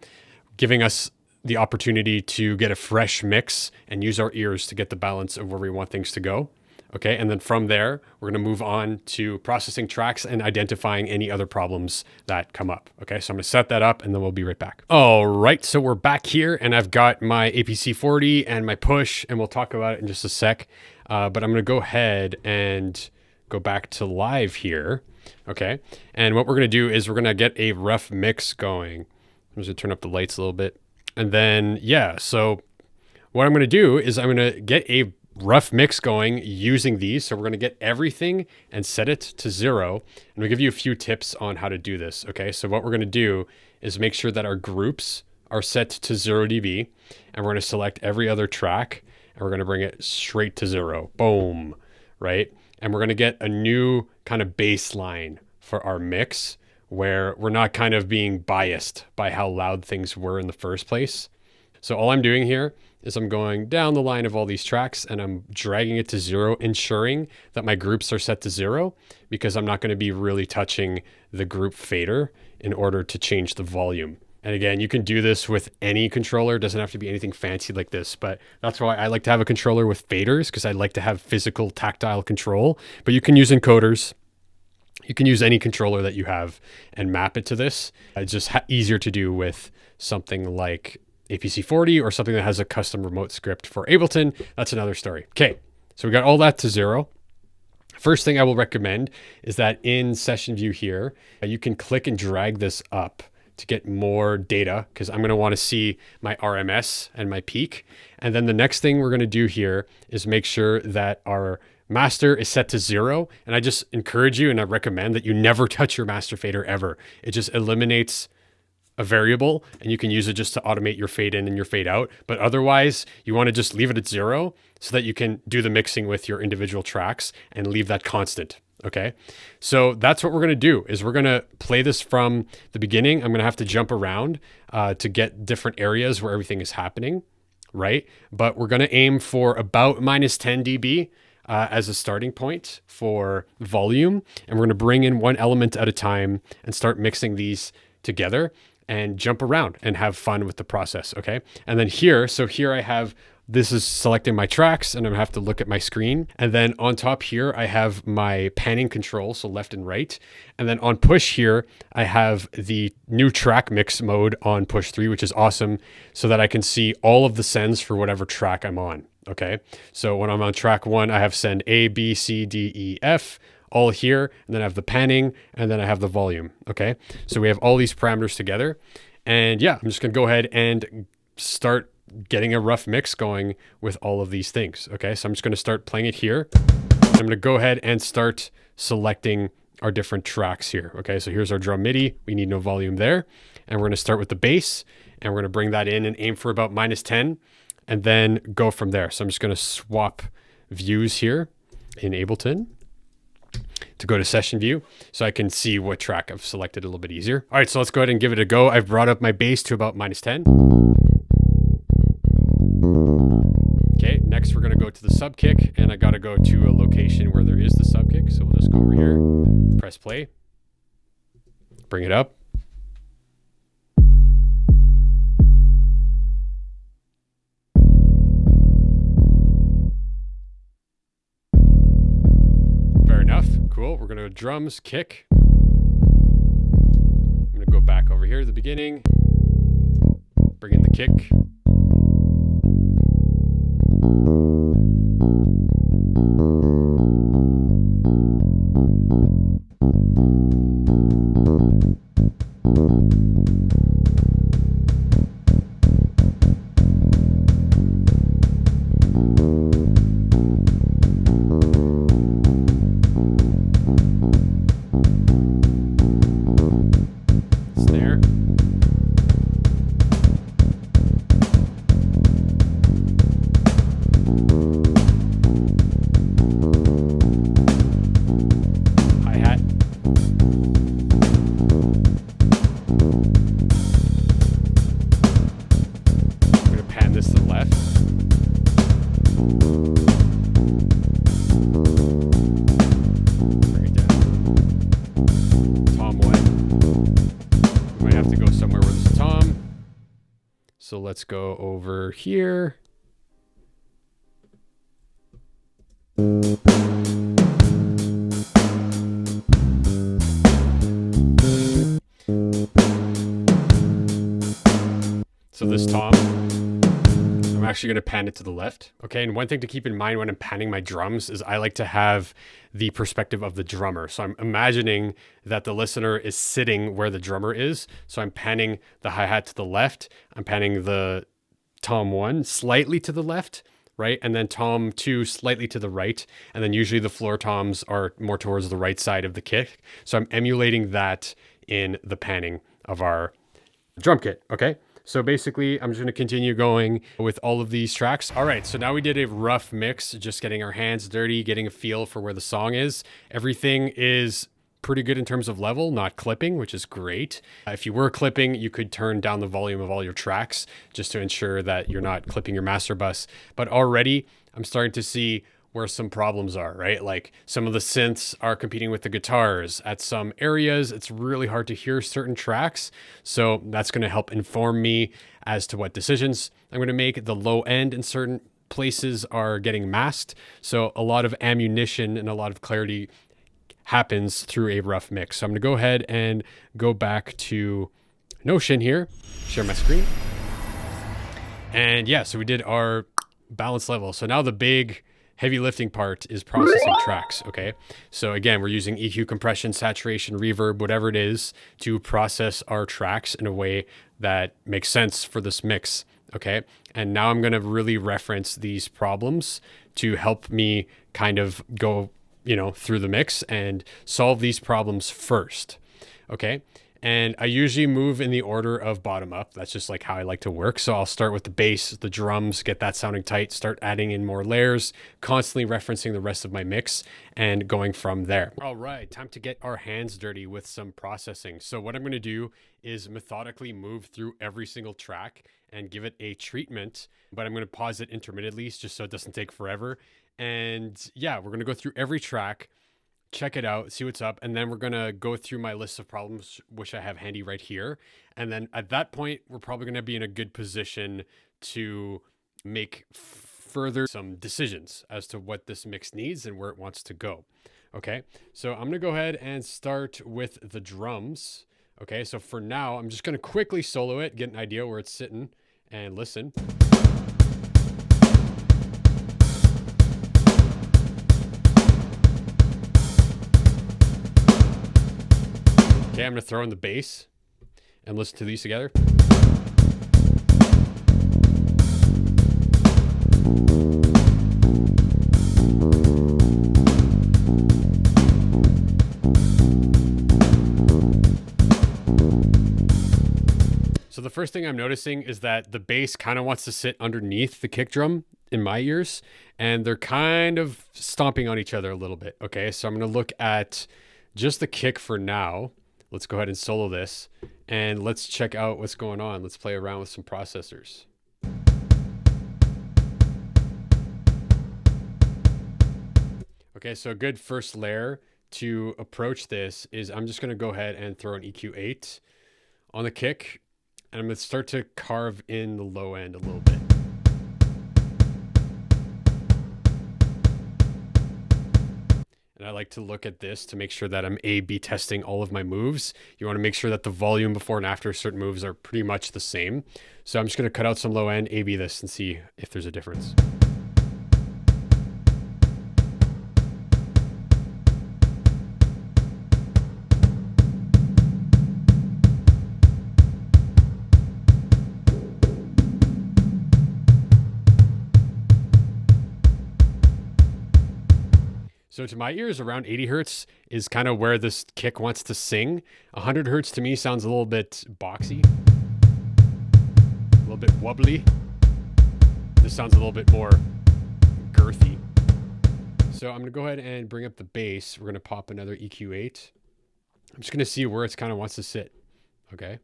giving us the opportunity to get a fresh mix and use our ears to get the balance of where we want things to go. Okay, and then from there, we're gonna move on to processing tracks and identifying any other problems that come up. Okay, so I'm gonna set that up and then we'll be right back. All right, so we're back here and I've got my APC 40 and my push, and we'll talk about it in just a sec. But I'm gonna go ahead and go back to live here. Okay, and what we're gonna do is we're gonna get a rough mix going. I'm just gonna turn up the lights a little bit. And then, yeah, so what I'm going to do is I'm going to get a rough mix going using these. So we're going to get everything and set it to 0. And we'll give you a few tips on how to do this. Okay, so what we're going to do is make sure that our groups are set to 0 dB. And we're going to select every other track and we're going to bring it straight to 0. Boom, right? And we're going to get a new kind of baseline for our mix, where we're not kind of being biased by how loud things were in the first place. So all I'm doing here is I'm going down the line of all these tracks and I'm dragging it to 0, ensuring that my groups are set to 0, because I'm not going to be really touching the group fader in order to change the volume. And again, you can do this with any controller. It doesn't have to be anything fancy like this, but that's why I like to have a controller with faders, because I like to have physical tactile control. But you can use encoders. You can use any controller that you have and map it to this. It's just easier to do with something like APC 40 or something that has a custom remote script for Ableton. That's another story. Okay, so we got all that to 0. First thing I will recommend is that in session view here, you can click and drag this up to get more data, because I'm going to want to see my RMS and my peak. And then the next thing we're going to do here is make sure that our master is set to 0. And I just encourage you and I recommend that you never touch your master fader ever. It just eliminates a variable and you can use it just to automate your fade in and your fade out. But otherwise, you want to just leave it at 0 so that you can do the mixing with your individual tracks and leave that constant. Okay, so that's what we're going to do is we're going to play this from the beginning. I'm going to have to jump around to get different areas where everything is happening, right? But we're going to aim for about minus 10 dB as a starting point for volume. And we're going to bring in one element at a time and start mixing these together and jump around and have fun with the process. Okay. And then here, so here I have, this is selecting my tracks and I'm gonna have to look at my screen. And then on top here, I have my panning control, so left and right. And then on push here, I have the new track mix mode on push 3, which is awesome, so that I can see all of the sends for whatever track I'm on. Okay. So when I'm on track 1, I have send A, B, C, D, E, F, all here, and then I have the panning, and then I have the volume. Okay. So we have all these parameters together. And yeah, I'm just gonna go ahead and start getting a rough mix going with all of these things. Okay, so I'm just going to start playing it here. I'm going to go ahead and start selecting our different tracks here. Okay, so here's our drum MIDI. We need no volume there. And we're going to start with the bass and we're going to bring that in and aim for about minus 10 and then go from there. So I'm just going to swap views here in Ableton to go to session view so I can see what track I've selected a little bit easier. All right, so let's go ahead and give it a go. I've brought up my bass to about minus 10. Okay, next we're going to go to the sub kick, and I got to go to a location where there is the sub kick. So we'll just go over here, press play, bring it up. Fair enough. Cool. We're going to go drums, kick. I'm going to go back over here to the beginning, bring in the kick. So let's go over here. So this tom, I'm actually going to pan it to the left. Okay, and one thing to keep in mind when I'm panning my drums is I like to have the perspective of the drummer. So I'm imagining that the listener is sitting where the drummer is. So I'm panning the hi-hat to the left. I'm panning the tom 1 slightly to the left, right? And then tom 2 slightly to the right. And then usually the floor toms are more towards the right side of the kick. So I'm emulating that in the panning of our drum kit, okay? So basically, I'm just going to continue going with all of these tracks. All right, so now we did a rough mix, just getting our hands dirty, getting a feel for where the song is. Everything is pretty good in terms of level, not clipping, which is great. If you were clipping, you could turn down the volume of all your tracks just to ensure that you're not clipping your master bus. But already, I'm starting to see where some problems are, right? Like some of the synths are competing with the guitars. At some areas, it's really hard to hear certain tracks. So that's going to help inform me as to what decisions I'm going to make. The low end in certain places are getting masked. So a lot of ammunition and a lot of clarity happens through a rough mix. So I'm going to go ahead and go back to Notion here, share my screen. And yeah, so we did our balance level. So now the big heavy lifting part is processing tracks, okay? So again, we're using EQ, compression, saturation, reverb, whatever it is, to process our tracks in a way that makes sense for this mix, okay? And now I'm gonna really reference these problems to help me kind of go, through the mix and solve these problems first, okay? And I usually move in the order of bottom up. That's just like how I like to work. So I'll start with the bass, the drums, get that sounding tight, start adding in more layers, constantly referencing the rest of my mix and going from there. All right, time to get our hands dirty with some processing. So what I'm going to do is methodically move through every single track and give it a treatment, but I'm going to pause it intermittently just so it doesn't take forever. And yeah, we're going to go through every track, check it out, see what's up, and then we're going to go through my list of problems, which I have handy right here. And then at that point, we're probably going to be in a good position to make further some decisions as to what this mix needs and where it wants to go. Okay, so I'm going to go ahead and start with the drums. Okay, so for now, I'm just going to quickly solo it, get an idea where it's sitting, and listen. Okay, I'm going to throw in the bass and listen to these together. So the first thing I'm noticing is that the bass kind of wants to sit underneath the kick drum in my ears, and they're kind of stomping on each other a little bit. Okay, so I'm going to look at just the kick for now. Let's go ahead and solo this and let's check out what's going on. Let's play around with some processors. Okay, so a good first layer to approach this is I'm just going to go ahead and throw an EQ8 on the kick, and I'm going to start to carve in the low end a little bit. And I like to look at this to make sure that I'm A/B testing all of my moves. You want to make sure that the volume before and after certain moves are pretty much the same. So I'm just going to cut out some low end, A/B this, and see if there's a difference. So to my ears, around 80 hertz is kind of where this kick wants to sing. 100 hertz to me sounds a little bit boxy, a little bit wobbly. This sounds a little bit more girthy. So I'm gonna go ahead and bring up the bass. We're gonna pop another EQ8. I'm just gonna see where it kind of wants to sit, okay?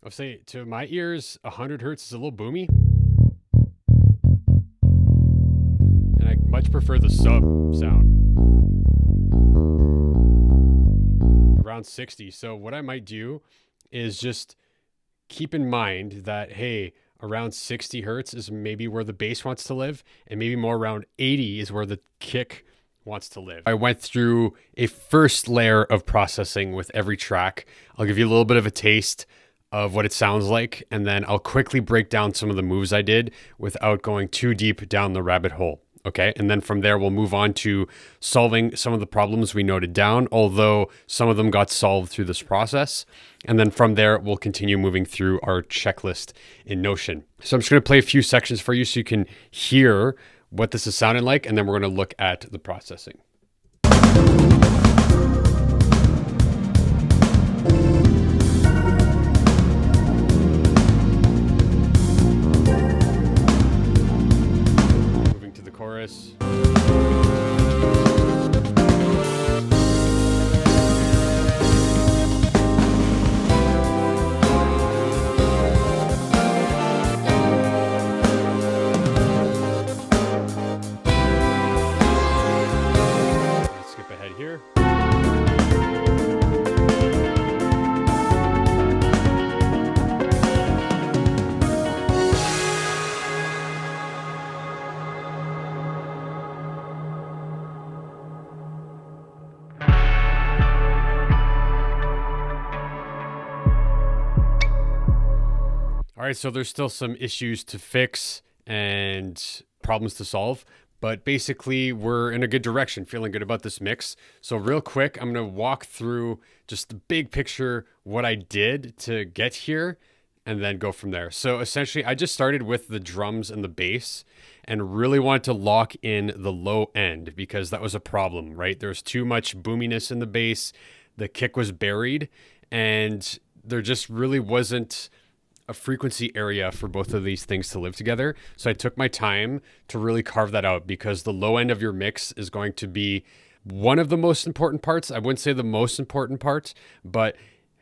I'll say to my ears, 100 hertz is a little boomy. And I much prefer the sub sound. Around 60. So what I might do is just keep in mind that, hey, around 60 hertz is maybe where the bass wants to live, and maybe more around 80 is where the kick wants to live. I went through a first layer of processing with every track. I'll give you a little bit of a taste of what it sounds like, and then I'll quickly break down some of the moves I did without going too deep down the rabbit hole. Okay, and then from there, we'll move on to solving some of the problems we noted down, although some of them got solved through this process. And then from there, we'll continue moving through our checklist in Notion. So I'm just going to play a few sections for you so you can hear what this is sounding like, and then we're going to look at the processing. Chorus. Let's skip ahead here. All right, so there's still some issues to fix and problems to solve, but basically we're in a good direction, feeling good about this mix. So real quick, I'm gonna walk through just the big picture, what I did to get here, and then go from there. So essentially, I just started with the drums and the bass and really wanted to lock in the low end because that was a problem, right? There was too much boominess in the bass, the kick was buried, and there just really wasn't a frequency area for both of these things to live together. So I took my time to really carve that out because the low end of your mix is going to be one of the most important parts. I wouldn't say the most important part, but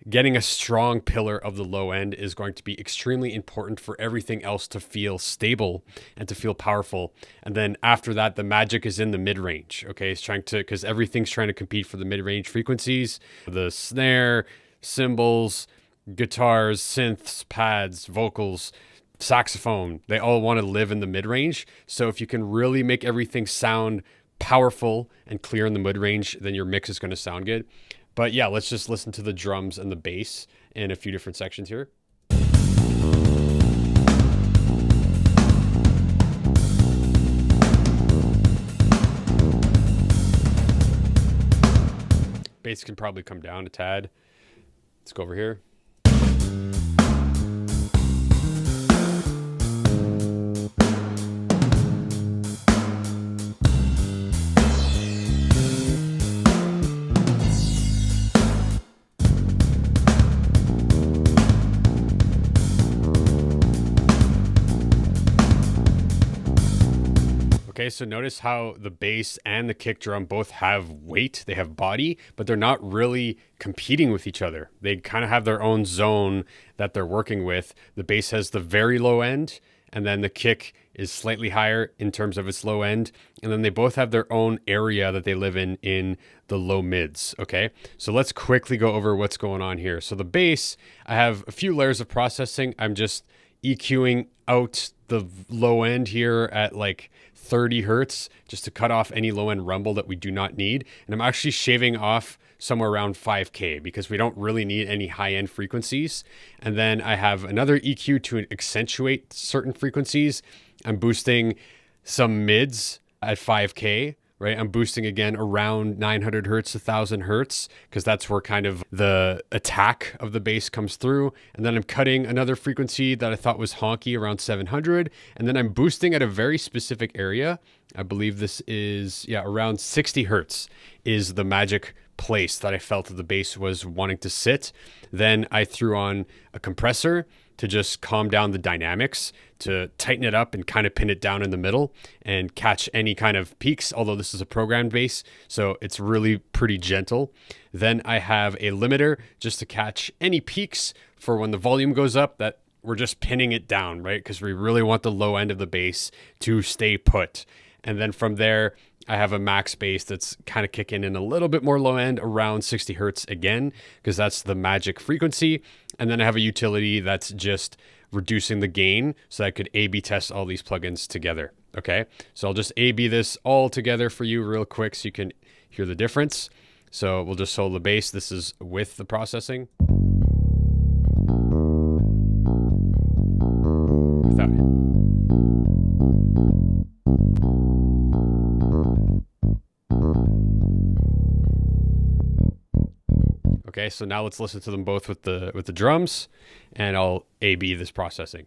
getting a strong pillar of the low end is going to be extremely important for everything else to feel stable and to feel powerful. And then after that, the magic is in the mid-range. Okay, it's trying to, because everything's trying to compete for the mid-range frequencies, the snare, cymbals, guitars, synths, pads, vocals, saxophone, they all want to live in the mid-range. So if you can really make everything sound powerful and clear in the mid-range, then your mix is going to sound good. But yeah, let's just listen to the drums and the bass in a few different sections here. Bass can probably come down a tad. Let's go over here. Okay, so notice how the bass and the kick drum both have weight, they have body, but they're not really competing with each other. They kind of have their own zone that they're working with. The bass has the very low end, and then the kick is slightly higher in terms of its low end. And then they both have their own area that they live in the low mids, okay? So let's quickly go over what's going on here. So the bass, I have a few layers of processing. I'm just EQing out the low end here at like 30 hertz just to cut off any low end rumble that we do not need. And I'm actually shaving off somewhere around 5K because we don't really need any high end frequencies. And then I have another EQ to accentuate certain frequencies. I'm boosting some mids at 5K, right? I'm boosting again around 900 hertz, 1000 hertz, because that's where kind of the attack of the bass comes through. And then I'm cutting another frequency that I thought was honky around 700. And then I'm boosting at a very specific area. I believe this is, around 60 hertz is the magic place that I felt that the bass was wanting to sit. Then I threw on a compressor to just calm down the dynamics, to tighten it up and kind of pin it down in the middle and catch any kind of peaks, although this is a programmed bass, so it's really pretty gentle. Then I have a limiter just to catch any peaks for when the volume goes up, that we're just pinning it down, right? Because we really want the low end of the bass to stay put. And then from there, I have a max bass that's kind of kicking in a little bit more low end around 60 hertz again, because that's the magic frequency. And then I have a utility that's just reducing the gain so I could A/B test all these plugins together. Okay, so I'll just A/B this all together for you real quick so you can hear the difference. So we'll just solo the bass. This is with the processing. Without it. Okay, so now let's listen to them both with the drums, and I'll A/B this processing.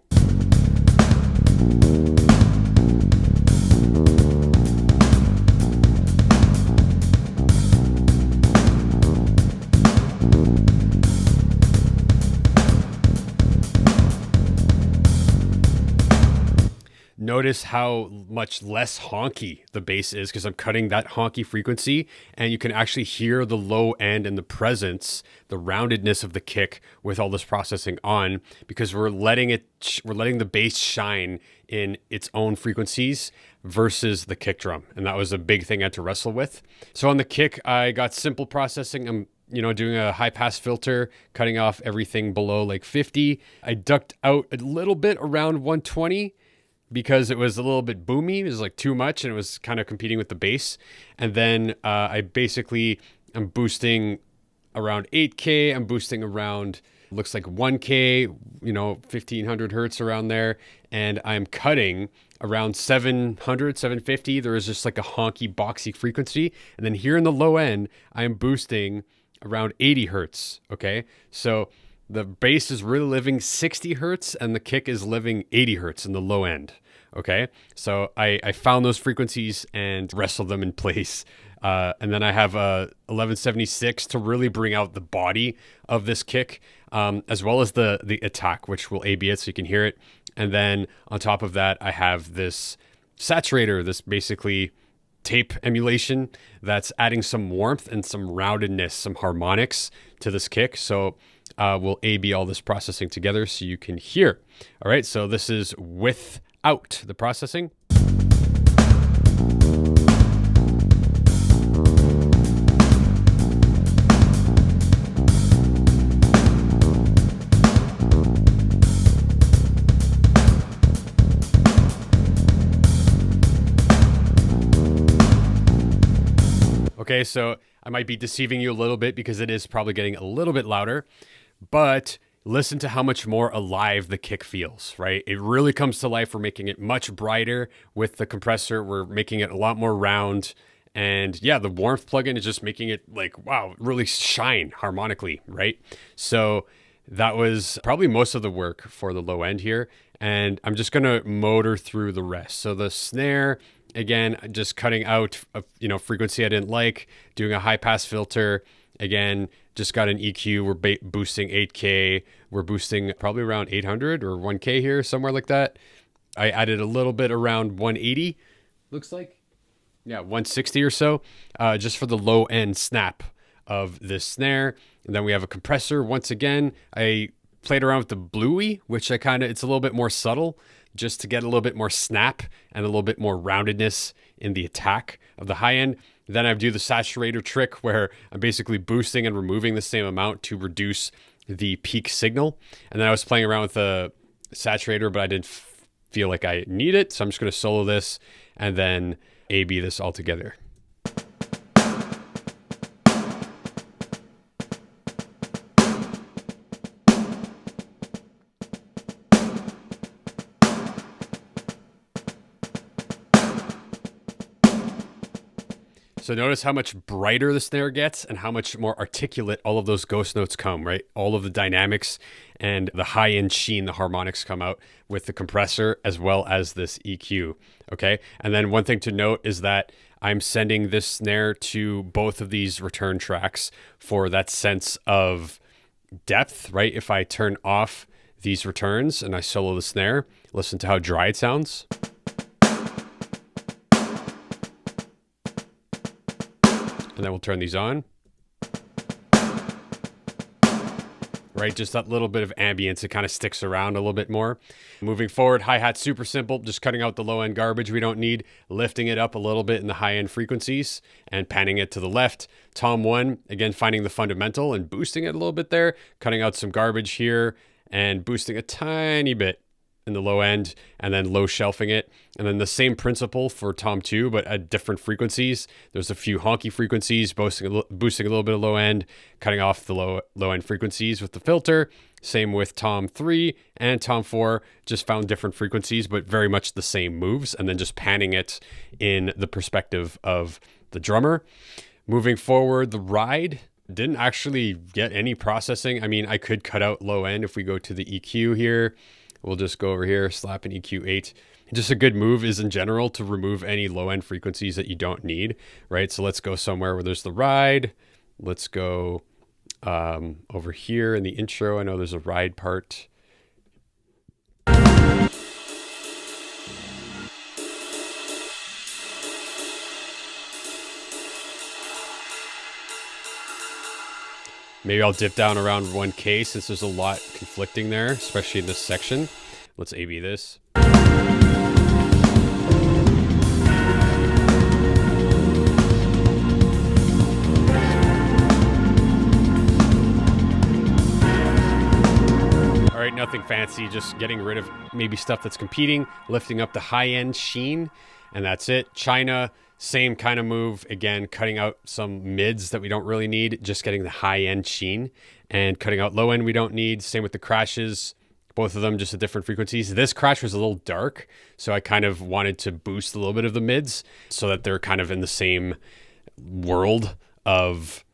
Notice how much less honky the bass is because I'm cutting that honky frequency, and you can actually hear the low end and the presence, the roundedness of the kick with all this processing on, because we're letting the bass shine in its own frequencies versus the kick drum. And that was a big thing I had to wrestle with. So on the kick, I got simple processing. I'm doing a high pass filter, cutting off everything below like 50. I ducked out a little bit around 120 because it was a little bit boomy. It was like too much and it was kind of competing with the bass. And then I'm boosting around 8K. I'm boosting around, looks like 1K, 1500 hertz around there. And I'm cutting around 700, 750. There is just like a honky, boxy frequency. And then here in the low end, I'm boosting around 80 hertz. Okay. So the bass is really living 60 hertz and the kick is living 80 hertz in the low end. Okay. So I found those frequencies and wrestled them in place. And then I have a 1176 to really bring out the body of this kick, as well as the attack, which will A/B it so you can hear it. And then on top of that, I have this saturator, this basically tape emulation that's adding some warmth and some roundedness, some harmonics to this kick. So we'll A/B all this processing together so you can hear. All right, so this is without the processing. Okay, so I might be deceiving you a little bit because it is probably getting a little bit louder, but listen to how much more alive the kick feels, right? It really comes to life. We're making it much brighter with the compressor. We're making it a lot more round. And yeah, the warmth plugin is just making it like, wow, really shine harmonically, right? So that was probably most of the work for the low end here. And I'm just going to motor through the rest. So the snare, again, just cutting out a frequency I didn't like, doing a high pass filter. Again, just got an EQ. We're boosting 8K. We're boosting probably around 800 or 1K here, somewhere like that. I added a little bit around 180, looks like. Yeah, 160 or so, just for the low end snap of this snare. And then we have a compressor. Once again, I played around with the bluey, which it's a little bit more subtle, just to get a little bit more snap and a little bit more roundedness in the attack of the high end. Then I do the saturator trick where I'm basically boosting and removing the same amount to reduce the peak signal. And then I was playing around with saturator, but I didn't feel like I need it. So I'm just going to solo this and then A-B this all together. So notice how much brighter the snare gets and how much more articulate all of those ghost notes come, right? All of the dynamics and the high-end sheen, the harmonics come out with the compressor as well as this EQ, okay? And then one thing to note is that I'm sending this snare to both of these return tracks for that sense of depth, right? If I turn off these returns and I solo the snare, listen to how dry it sounds. And then we'll turn these on. Right, just that little bit of ambience, it kind of sticks around a little bit more. Moving forward, hi-hat super simple, just cutting out the low-end garbage we don't need, lifting it up a little bit in the high-end frequencies, and panning it to the left. Tom 1, again, finding the fundamental and boosting it a little bit there, cutting out some garbage here, and boosting a tiny bit in the low end, and then low shelving it. And then the same principle for Tom 2, but at different frequencies. There's a few honky frequencies, boosting a little bit of low end, cutting off the low end frequencies with the filter. Same with Tom 3 and Tom 4, just found different frequencies, but very much the same moves, and then just panning it in the perspective of the drummer. Moving forward, the ride didn't actually get any processing. I mean, I could cut out low end if we go to the EQ here. We'll just go over here, slap an EQ 8. Just a good move is in general to remove any low-end frequencies that you don't need, right? So let's go somewhere where there's the ride. Let's go over here in the intro. I know there's a ride part. Maybe I'll dip down around 1K since there's a lot conflicting there, especially in this section. Let's A/B this. All right, nothing fancy, just getting rid of maybe stuff that's competing, lifting up the high-end sheen, and that's it. China, same kind of move. Again, cutting out some mids that we don't really need, just getting the high-end sheen, and cutting out low-end we don't need. Same with the crashes, both of them just at different frequencies. This crash was a little dark, so I kind of wanted to boost a little bit of the mids so that they're kind of in the same world of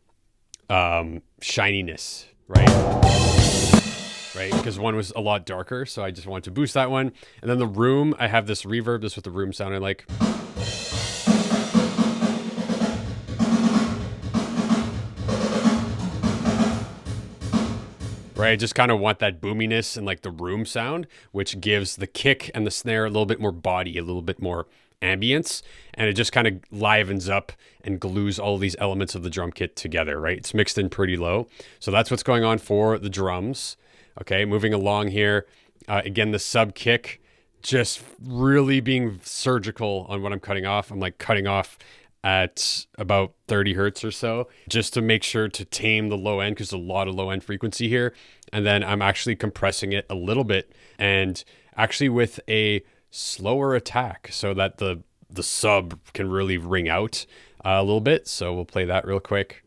shininess, right? Because one was a lot darker, so I just wanted to boost that one. And then the room, I have this reverb. This is what the room sounded like. Right, I just kind of want that boominess and like the room sound, which gives the kick and the snare a little bit more body, a little bit more ambience, and it just kind of livens up and glues all these elements of the drum kit together, right? It's mixed in pretty low. So that's what's going on for the drums. Okay, moving along here. Again, the sub kick, just really being surgical on what I'm cutting off. I'm like cutting off at about 30 hertz or so, just to make sure to tame the low end, because there's a lot of low end frequency here. And then I'm actually compressing it a little bit, and actually with a slower attack so that the sub can really ring out a little bit. So we'll play that real quick.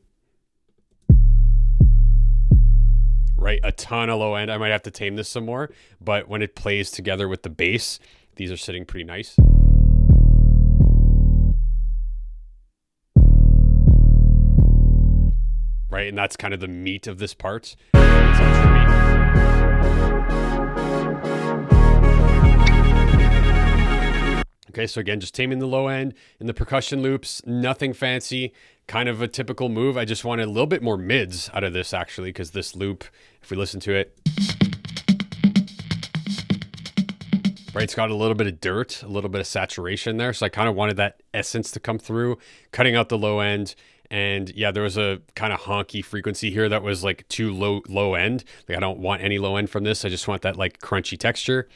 Right, a ton of low end. I might have to tame this some more, but when it plays together with the bass, these are sitting pretty nice. Right, and that's kind of the meat of this part. Okay, so again, just taming the low end in the percussion loops, nothing fancy, kind of a typical move. I just wanted a little bit more mids out of this actually, because this loop, if we listen to it, right, it's got a little bit of dirt, a little bit of saturation there. So I kind of wanted that essence to come through, cutting out the low end. And yeah, there was a kind of honky frequency here that was like too low end. Like I don't want any low end from this. I just want that like crunchy texture.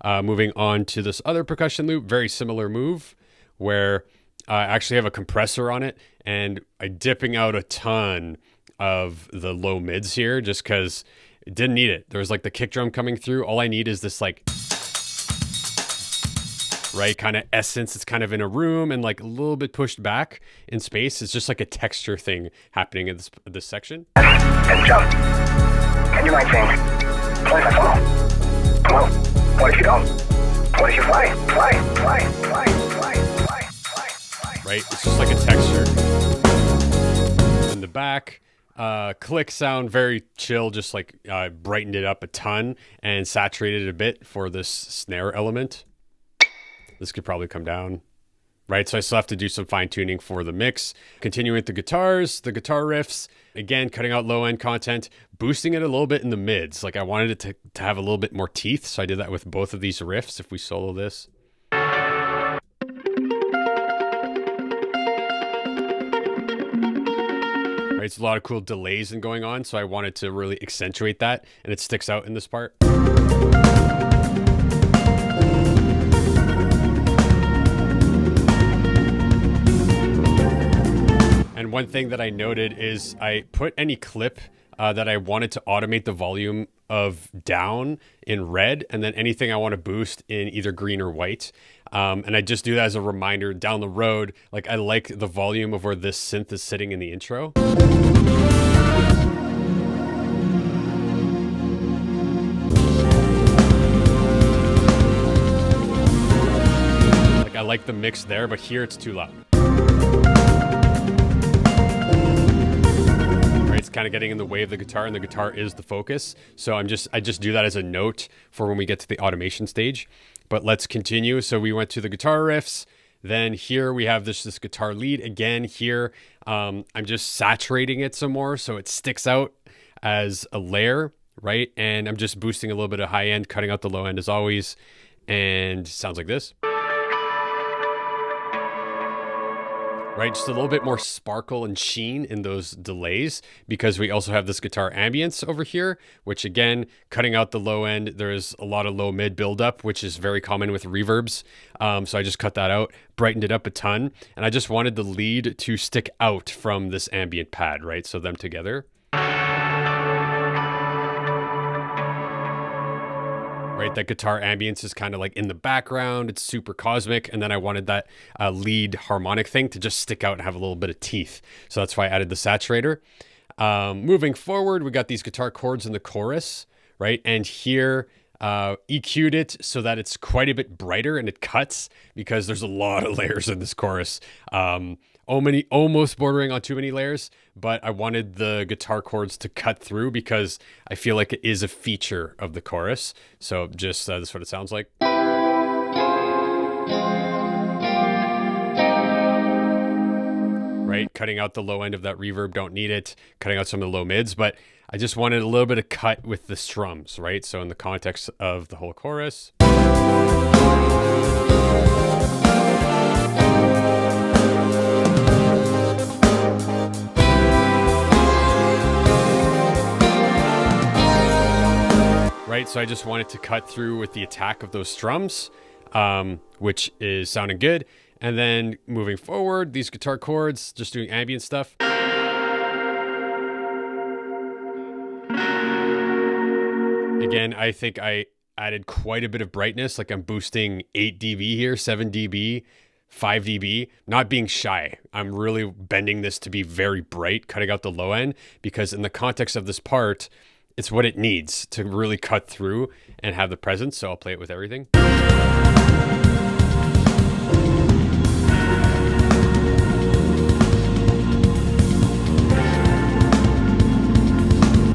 Moving on to this other percussion loop, very similar move where I actually have a compressor on it and I'm dipping out a ton of the low mids here just because It didn't need it. There was like the kick drum coming through. All I need is this like, right, kind of essence. It's kind of in a room and like a little bit pushed back in space. It's just like a texture thing happening in this section. And jump. And you might think, what if I fall? Well, what if you don't? What if you fly? Fly, fly, fly, fly, fly, fly, fly. Right? It's just like a texture. In the back, click sound, very chill, just like brightened it up a ton and saturated it a bit for this snare element. This could probably come down. Right, so I still have to do some fine tuning for the mix. Continuing with the guitars, the guitar riffs, again, cutting out low end content, boosting it a little bit in the mids. Like I wanted it to have a little bit more teeth. So I did that with both of these riffs. If we solo this. Right, it's a lot of cool delays and going on. So I wanted to really accentuate that, and it sticks out in this part. And one thing that I noted is I put any clip that I wanted to automate the volume of down in red, and then anything I want to boost in either green or white. And I just do that as a reminder down the road. Like I like the volume of where this synth is sitting in the intro. Like I like the mix there, but here it's too loud. It's kind of getting in the way of the guitar, and the guitar is the focus. So I just do that as a note for when we get to the automation stage. But let's continue. So we went to the guitar riffs. Then here we have this guitar lead. Again, here I'm just saturating it some more so it sticks out as a layer, right? And I'm just boosting a little bit of high end, cutting out the low end as always. And sounds like this. Right, just a little bit more sparkle and sheen in those delays because we also have this guitar ambience over here, which again, cutting out the low end, there's a lot of low mid buildup, which is very common with reverbs. So I just cut that out, brightened it up a ton, and I just wanted the lead to stick out from this ambient pad, right? So them together. Right, that guitar ambience is kind of like in the background. It's super cosmic. And then I wanted that lead harmonic thing to just stick out and have a little bit of teeth. So that's why I added the saturator. Moving forward, we got these guitar chords in the chorus, right? And here EQ'd it so that it's quite a bit brighter and it cuts because there's a lot of layers in this chorus. Almost bordering on too many layers, but I wanted the guitar chords to cut through because I feel like it is a feature of the chorus. So just that's what it sounds like. Right, cutting out the low end of that reverb, don't need it. Cutting out some of the low mids, but I just wanted a little bit of cut with the strums, right? So in the context of the whole chorus. Right, so I just wanted to cut through with the attack of those strums, which is sounding good. And then moving forward, these guitar chords, just doing ambient stuff. Again, I think I added quite a bit of brightness, like I'm boosting 8 dB here, 7 dB, 5 dB, not being shy. I'm really bending this to be very bright, cutting out the low end, because in the context of this part, it's what it needs to really cut through and have the presence. So I'll play it with everything.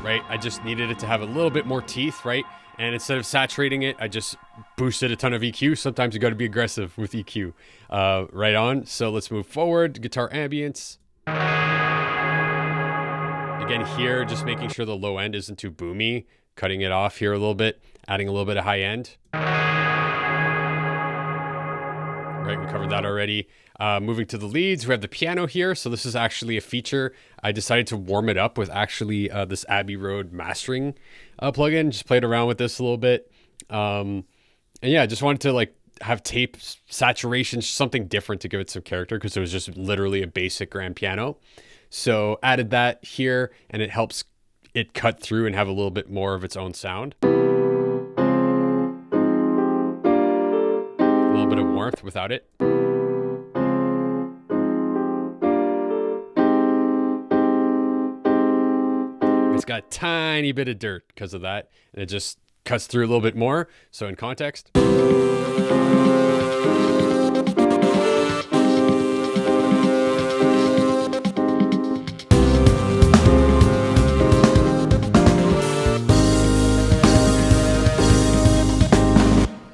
Right, I just needed it to have a little bit more teeth, right? And instead of saturating it, I just boosted a ton of EQ. Sometimes you got to be aggressive with EQ. Right on. So let's move forward. Guitar ambience. Again, here, just making sure the low end isn't too boomy, cutting it off here a little bit, adding a little bit of high end. Right, we covered that already. Moving to the leads, we have the piano here. So this is actually a feature. I decided to warm it up with actually this Abbey Road mastering plugin. Just played around with this a little bit. And yeah, I just wanted to like have tape saturation, something different to give it some character because it was just literally a basic grand piano. So added that here, and it helps it cut through and have a little bit more of its own sound. A little bit of warmth without it. It's got a tiny bit of dirt because of that, and it just cuts through a little bit more. So in context.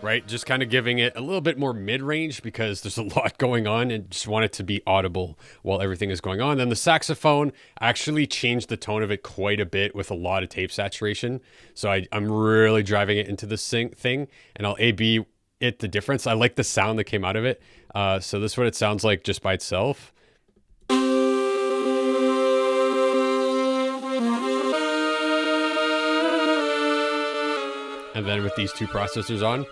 Right, just kind of giving it a little bit more mid-range because there's a lot going on and just want it to be audible while everything is going on. Then the saxophone actually changed the tone of it quite a bit with a lot of tape saturation. So I'm really driving it into this thing, and I'll A/B it the difference. I like the sound that came out of it. So this is what it sounds like just by itself. And then with these two processors on.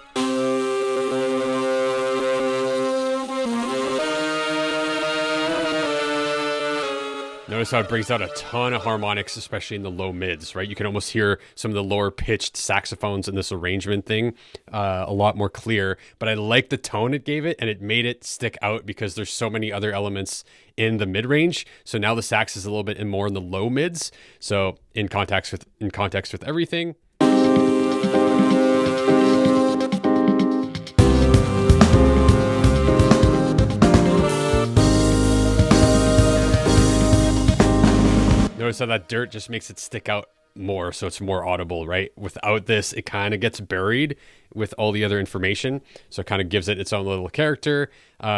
Notice how it brings out a ton of harmonics, especially in the low mids, right? You can almost hear some of the lower pitched saxophones in this arrangement thing a lot more clear. But I like the tone it gave it, and it made it stick out because there's so many other elements in the mid range. So now the sax is a little bit more in the low mids. So in context with everything. Notice how that dirt just makes it stick out more, so it's more audible, right? Without this, it kind of gets buried with all the other information, so it kind of gives it its own little character.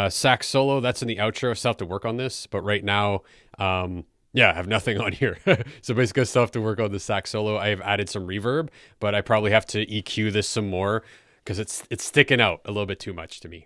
Sax solo, that's in the outro. I still have to work on this, but right now, yeah, I have nothing on here. So basically, I still have to work on the sax solo. I have added some reverb, but I probably have to EQ this some more because it's sticking out a little bit too much to me.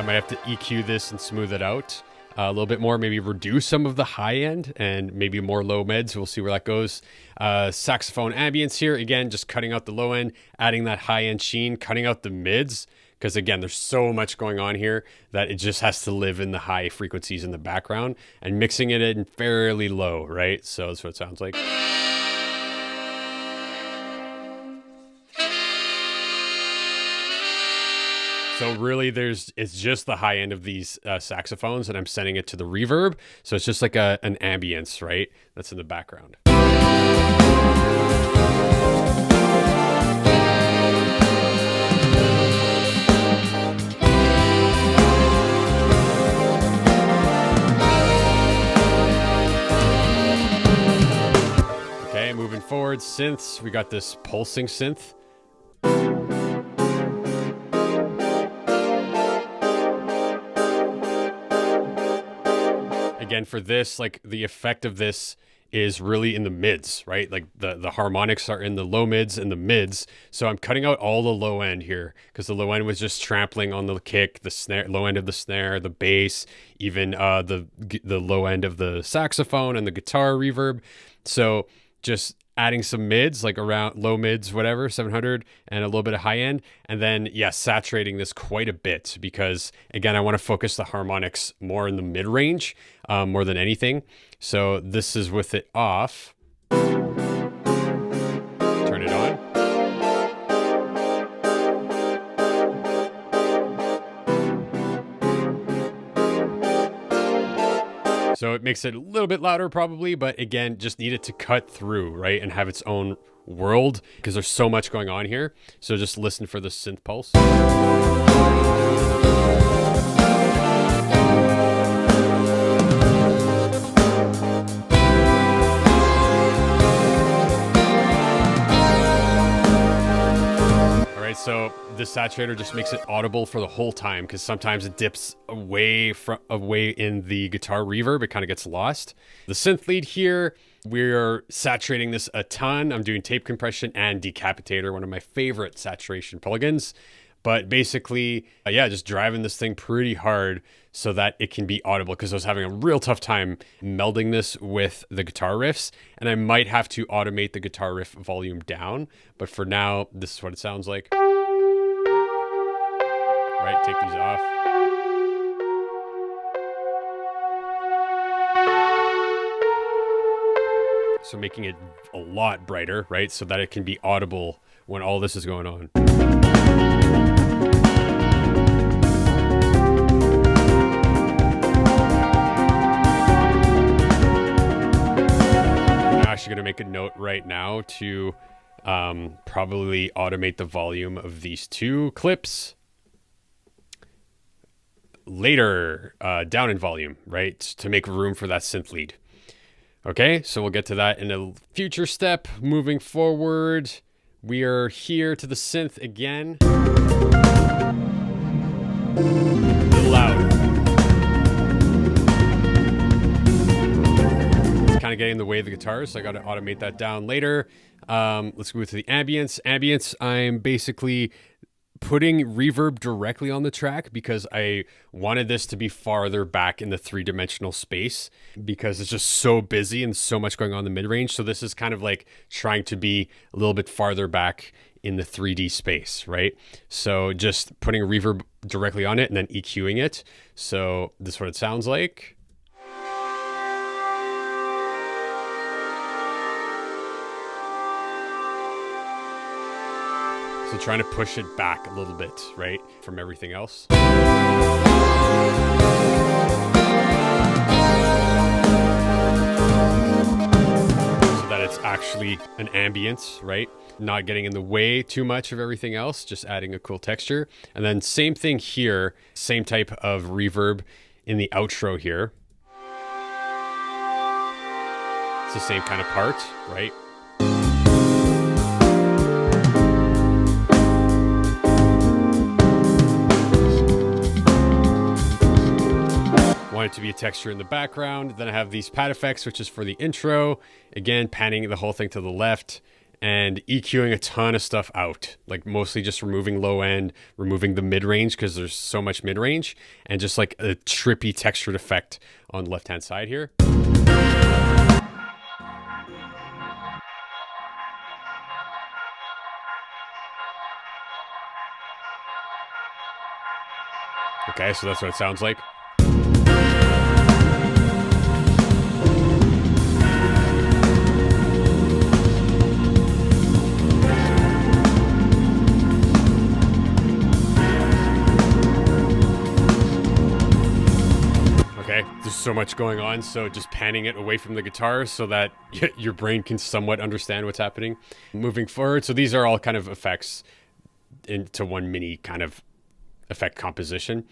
I have to EQ this and smooth it out a little bit more, maybe reduce some of the high end and maybe more low mids. We'll see where that goes. Saxophone ambience here. Again, just cutting out the low end, adding that high end sheen, cutting out the mids. Because again, there's so much going on here that it just has to live in the high frequencies in the background and mixing it in fairly low, right? So that's what it sounds like. So really it's just the high end of these saxophones, and I'm sending it to the reverb. So it's just like an ambience, right? That's in the background. Okay, moving forward, synths. We got this pulsing synth. Again, for this, like the effect of this is really in the mids, right? Like the harmonics are in the low mids and the mids. So I'm cutting out all the low end here because the low end was just trampling on the kick, the snare, low end of the snare, the bass, even the low end of the saxophone and the guitar reverb. So just adding some mids, like around low mids, whatever, 700, and a little bit of high end. And then, yeah, saturating this quite a bit because, again, I want to focus the harmonics more in the mid range more than anything. So this is with it off. Turn it on. So it makes it a little bit louder probably, but again, just need it to cut through, right? And have its own world because there's so much going on here. So just listen for the synth pulse. So the saturator just makes it audible for the whole time because sometimes it dips away in the guitar reverb. It kind of gets lost. The synth lead here, we're saturating this a ton. I'm doing tape compression and decapitator, one of my favorite saturation plugins. But basically, yeah, just driving this thing pretty hard so that it can be audible, because I was having a real tough time melding this with the guitar riffs, and I might have to automate the guitar riff volume down. But for now, this is what it sounds like. Right, take these off. So making it a lot brighter, right? So that it can be audible when all this is going on. I'm actually going to make a note right now to probably automate the volume of these two clips later, down in volume, right? To make room for that synth lead. Okay, so we'll get to that in a future step. Moving forward, we are here to the synth again. A little loud. It's kind of getting in the way of the guitars, so I got to automate that down later. Let's go to the ambience. Ambience, I'm basically putting reverb directly on the track because I wanted this to be farther back in the three-dimensional space because it's just so busy and so much going on in the mid-range. So this is kind of like trying to be a little bit farther back in the 3D space, right? So just putting reverb directly on it and then EQing it. So this is what it sounds like. So trying to push it back a little bit, right, from everything else. So that it's actually an ambience, right? Not getting in the way too much of everything else, just adding a cool texture. And then same thing here, same type of reverb in the outro here. It's the same kind of part, right? Want it to be a texture in the background. Then I have these pad effects, which is for the intro. Again, panning the whole thing to the left and EQing a ton of stuff out. Like mostly just removing low end, removing the mid-range because there's so much mid-range, and just like a trippy textured effect on the left-hand side here. Okay, so that's what it sounds like. There's so much going on, so just panning it away from the guitar so that your brain can somewhat understand what's happening. Moving forward, so these are all kind of effects into one mini kind of effect composition.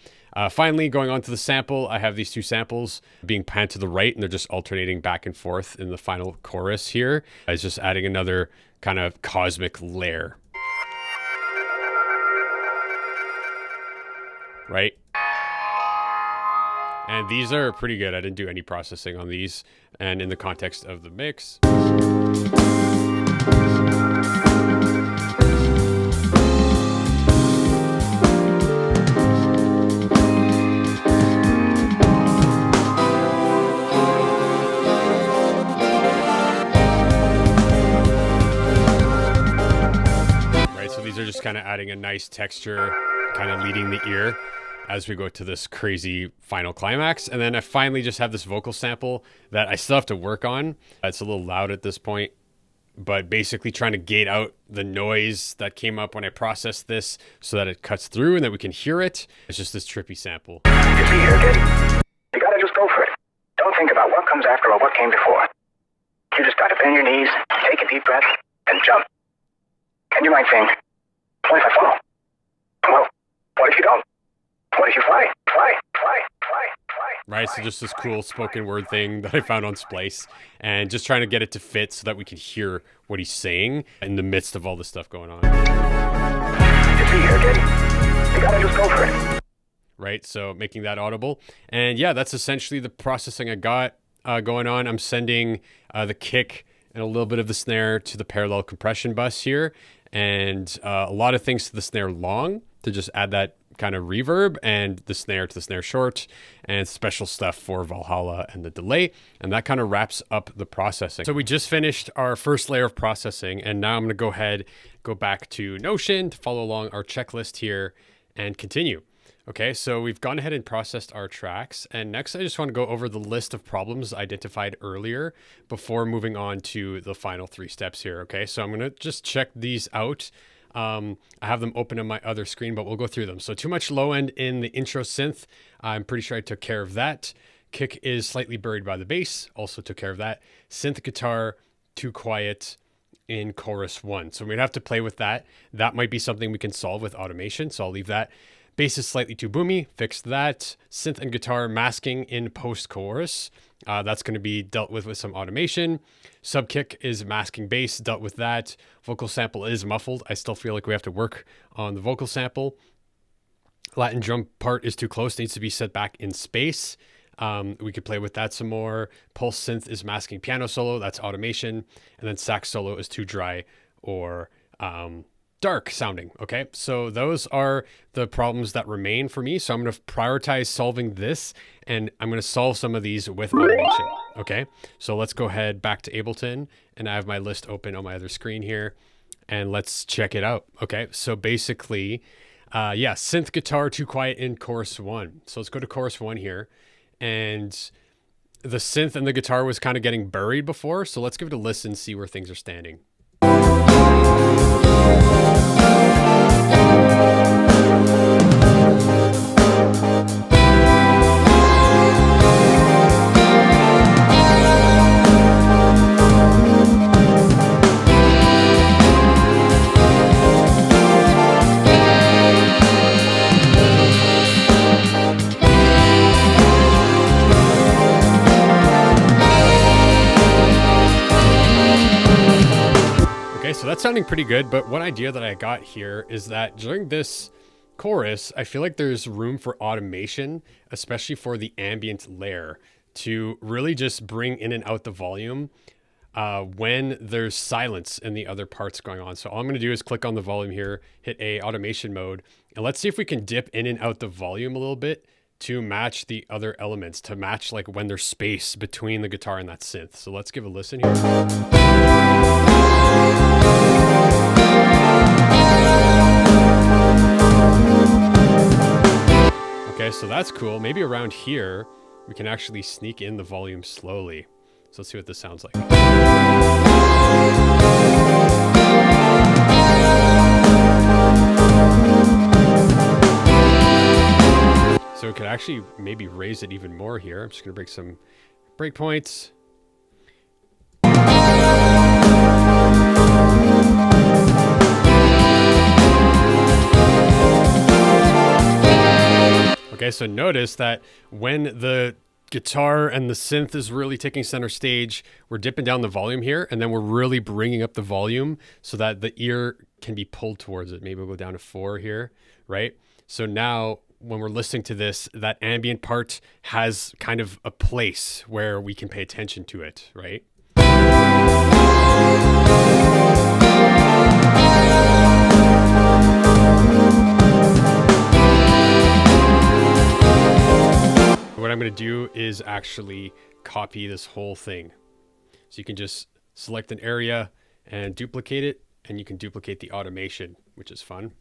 Finally, going on to the sample, I have these two samples being panned to the right, and they're just alternating back and forth in the final chorus here. It's just adding another kind of cosmic layer. Right? And these are pretty good. I didn't do any processing on these. And in the context of the mix. Right, so these are just kind of adding a nice texture, kind of leading the ear as we go to this crazy final climax. And then I finally just have this vocal sample that I still have to work on. It's a little loud at this point, but basically trying to gate out the noise that came up when I processed this so that it cuts through and that we can hear it. It's just this trippy sample. You see here, kid? You gotta just go for it. Don't think about what comes after or what came before. You just gotta bend your knees, take a deep breath, and jump. And you might think, what if I fall? Well, what if you don't? What if you fly? Fly, fly, fly, fly. Right, so just this cool spoken word thing that I found on Splice, and just trying to get it to fit so that we can hear what he's saying in the midst of all this stuff going on. You see here, kid? You gotta just go for it. Right, so making that audible. And yeah, that's essentially the processing I got going on. I'm sending the kick and a little bit of the snare to the parallel compression bus here, and a lot of things to the snare long, to just add that kind of reverb and the snare to the snare short and special stuff for Valhalla and the delay. And that kind of wraps up the processing. So we just finished our first layer of processing, and now I'm going to go back to Notion to follow along our checklist here and continue. Okay, so we've gone ahead and processed our tracks. And next, I just want to go over the list of problems identified earlier before moving on to the final 3 steps here. Okay, so I'm going to just check these out. I have them open on my other screen, but we'll go through them. So too much low end in the intro synth. I'm pretty sure I took care of that. Kick is slightly buried by the bass. Also took care of that. Synth guitar, too quiet in chorus 1. So we'd have to play with that. That might be something we can solve with automation. So I'll leave that. Bass is slightly too boomy, fixed that. Synth and guitar masking in post-chorus. That's going to be dealt with some automation. Sub kick is masking bass, dealt with that. Vocal sample is muffled. I still feel like we have to work on the vocal sample. Latin drum part is too close, needs to be set back in space. We could play with that some more. Pulse synth is masking piano solo, that's automation. And then sax solo is too dry or dark sounding. Okay, so those are the problems that remain for me. So I'm going to prioritize solving this, and I'm going to solve some of these with automation. Okay, so let's go ahead back to Ableton, and I have my list open on my other screen here, and let's check it out. Okay, so basically, yeah, synth guitar too quiet in chorus 1. So let's go to chorus 1 here, and the synth and the guitar was kind of getting buried before. So let's give it a listen, see where things are standing. So that's sounding pretty good, but one idea that I got here is that during this chorus, I feel like there's room for automation, especially for the ambient layer, to really just bring in and out the volume when there's silence in the other parts going on. So all I'm going to do is click on the volume here, hit A, automation mode, and let's see if we can dip in and out the volume a little bit to match the other elements, to match like when there's space between the guitar and that synth. So let's give a listen here. Okay, so that's cool. Maybe around here, we can actually sneak in the volume slowly. So let's see what this sounds like. So we could actually maybe raise it even more here. I'm just gonna break some breakpoints. Okay, so notice that when the guitar and the synth is really taking center stage, we're dipping down the volume here, and then we're really bringing up the volume so that the ear can be pulled towards it. Maybe we'll go down to 4 here, right? So now when we're listening to this, that ambient part has kind of a place where we can pay attention to it, right? What I'm going to do is actually copy this whole thing. So you can just select an area and duplicate it, and you can duplicate the automation, which is fun.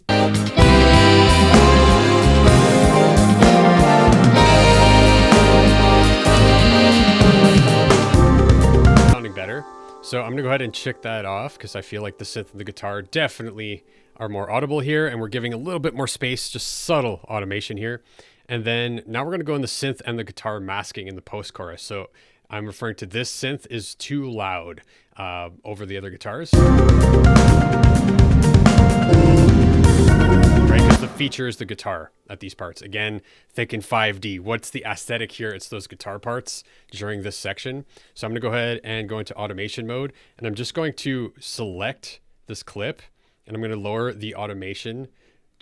Sounding better. So I'm going to go ahead and check that off because I feel like the synth and the guitar definitely are more audible here, and we're giving a little bit more space, just subtle automation here. And then now we're going to go in the synth and the guitar masking in the post-chorus. So I'm referring to this synth is too loud over the other guitars. Right, because the feature is the guitar at these parts. Again, think in 5D. What's the aesthetic here? It's those guitar parts during this section. So I'm going to go ahead and go into automation mode. And I'm just going to select this clip. And I'm going to lower the automation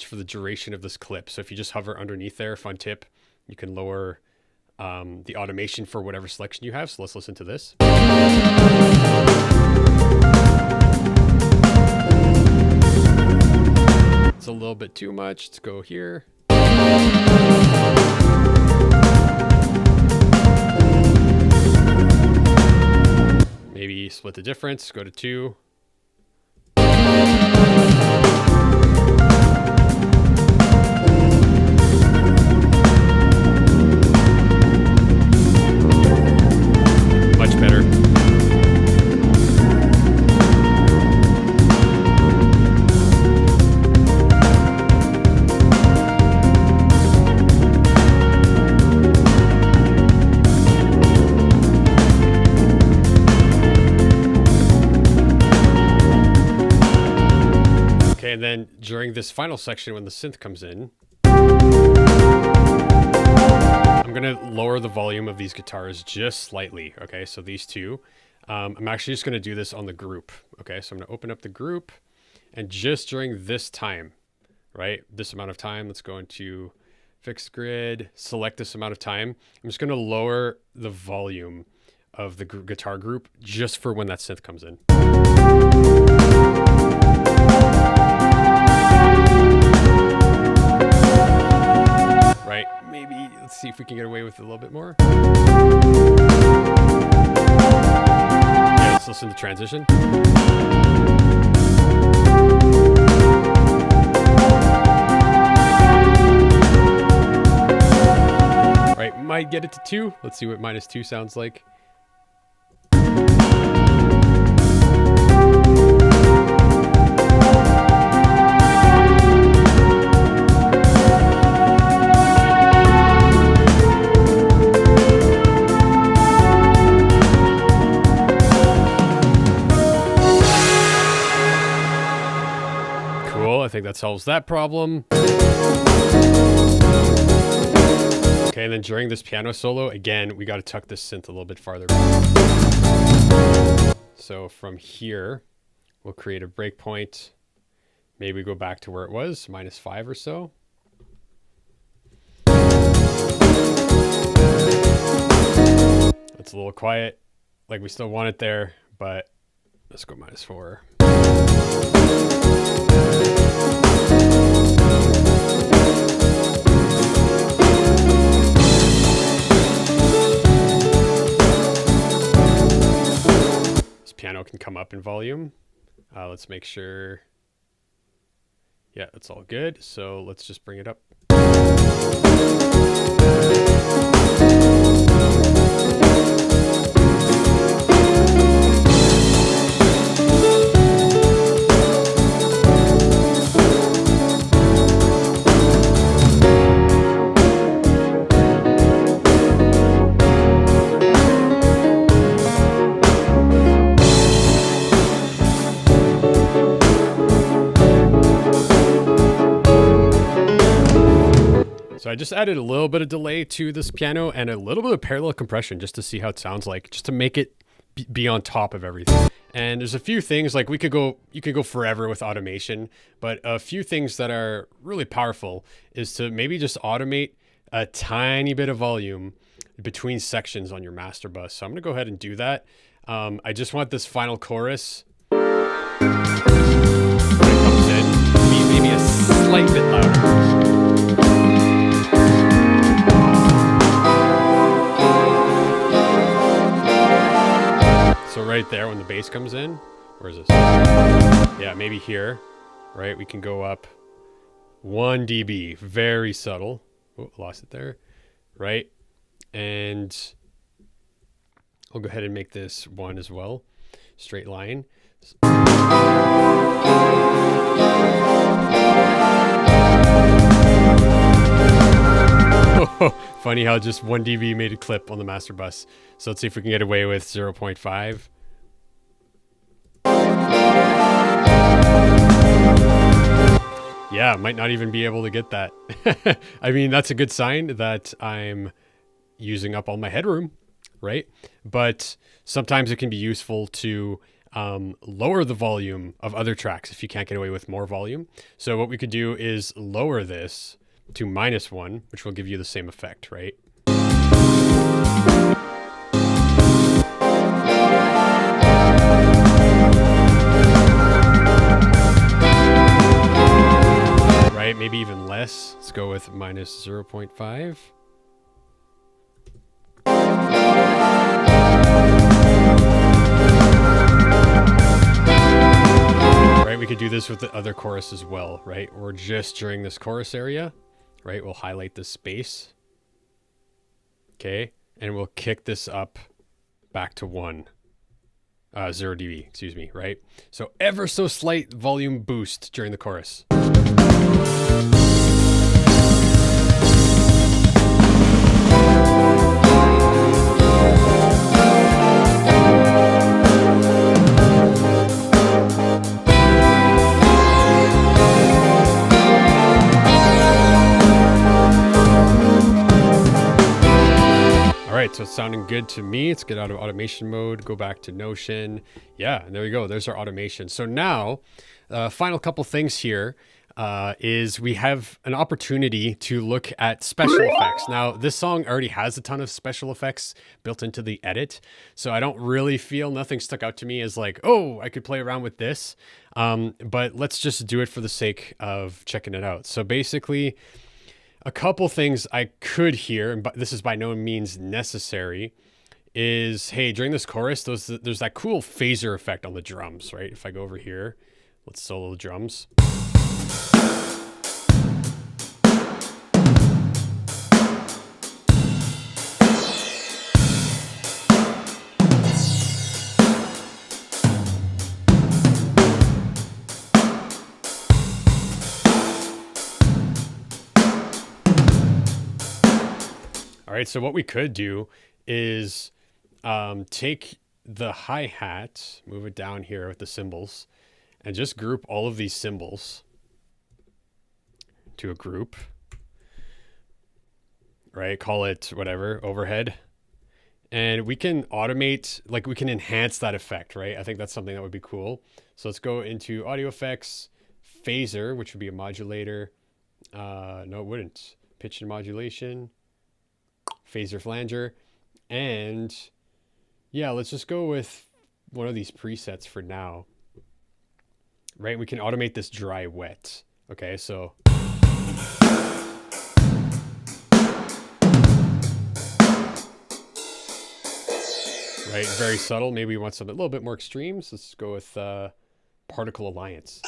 for the duration of this clip. So if you just hover underneath there, fun tip, you can lower the automation for whatever selection you have. So let's listen to this. It's a little little bit too much. Let's go here. Maybe split the difference, go to 2. Much better. Okay, and then during this final section when the synth comes in, I'm going to lower the volume of these guitars just slightly, okay? So these two. I'm actually just going to do this on the group, okay? So I'm going to open up the group, and just during this time, right, this amount of time, let's go into fixed grid, select this amount of time. I'm just going to lower the volume of the guitar group just for when that synth comes in. Right, maybe let's see if we can get away with it a little bit more. Yeah, let's listen to transition. Right, might get it to 2. Let's see what -2 sounds like. I think that solves that problem. Okay, and then during this piano solo, again, we got to tuck this synth a little bit farther back. So from here, we'll create a breakpoint. Maybe go back to where it was, -5 or so. It's a little quiet, like we still want it there, but let's go -4. This piano can come up in volume. Let's make sure. Yeah, that's all good. So let's just bring it up. So I just added a little bit of delay to this piano and a little bit of parallel compression just to see how it sounds like, just to make it be on top of everything. And there's a few things, like you could go forever with automation, but a few things that are really powerful is to maybe just automate a tiny bit of volume between sections on your master bus. So I'm gonna go ahead and do that. I just want this final chorus when it comes in to be maybe a slight bit louder. So right there when the bass comes in, where is this? Yeah, maybe here, right? We can go up 1 dB, very subtle. Oh, lost it there, right? And I'll go ahead and make this 1 as well, straight line. Funny how just 1 dB made a clip on the master bus. So let's see if we can get away with 0.5. Yeah, might not even be able to get that. I mean, that's a good sign that I'm using up all my headroom, right? But sometimes it can be useful to lower the volume of other tracks if you can't get away with more volume. So what we could do is lower this to -1, which will give you the same effect, right? maybe even less. Let's go with minus 0.5. Right, we could do this with the other chorus as well, right? Or just during this chorus area, right? We'll highlight this space. Okay, and we'll kick this up back to 0 dB, excuse me, right? So ever so slight volume boost during the chorus. All right, so it's sounding good to me. Let's get out of automation mode, go back to Notion. Yeah, and there we go. There's our automation. So now, final couple things here is we have an opportunity to look at special effects. Now, this song already has a ton of special effects built into the edit, so I don't really feel, nothing stuck out to me as like, oh, I could play around with this. But let's just do it for the sake of checking it out. So basically, a couple things I could hear, but this is by no means necessary, is, hey, during this chorus, there's that cool phaser effect on the drums, right? If I go over here, let's solo the drums. All right, so what we could do is take the hi-hat, move it down here with the cymbals, and just group all of these cymbals to a group, right? Call it whatever, overhead. And we can automate, like we can enhance that effect, right? I think that's something that would be cool. So let's go into audio effects, phaser, which would be a modulator. No, it wouldn't. Pitch and modulation. Phaser flanger, and yeah, let's just go with one of these presets for now, right? We can automate this dry wet. Okay, so right, very subtle. Maybe we want something a little bit more extreme, so let's go with particle alliance.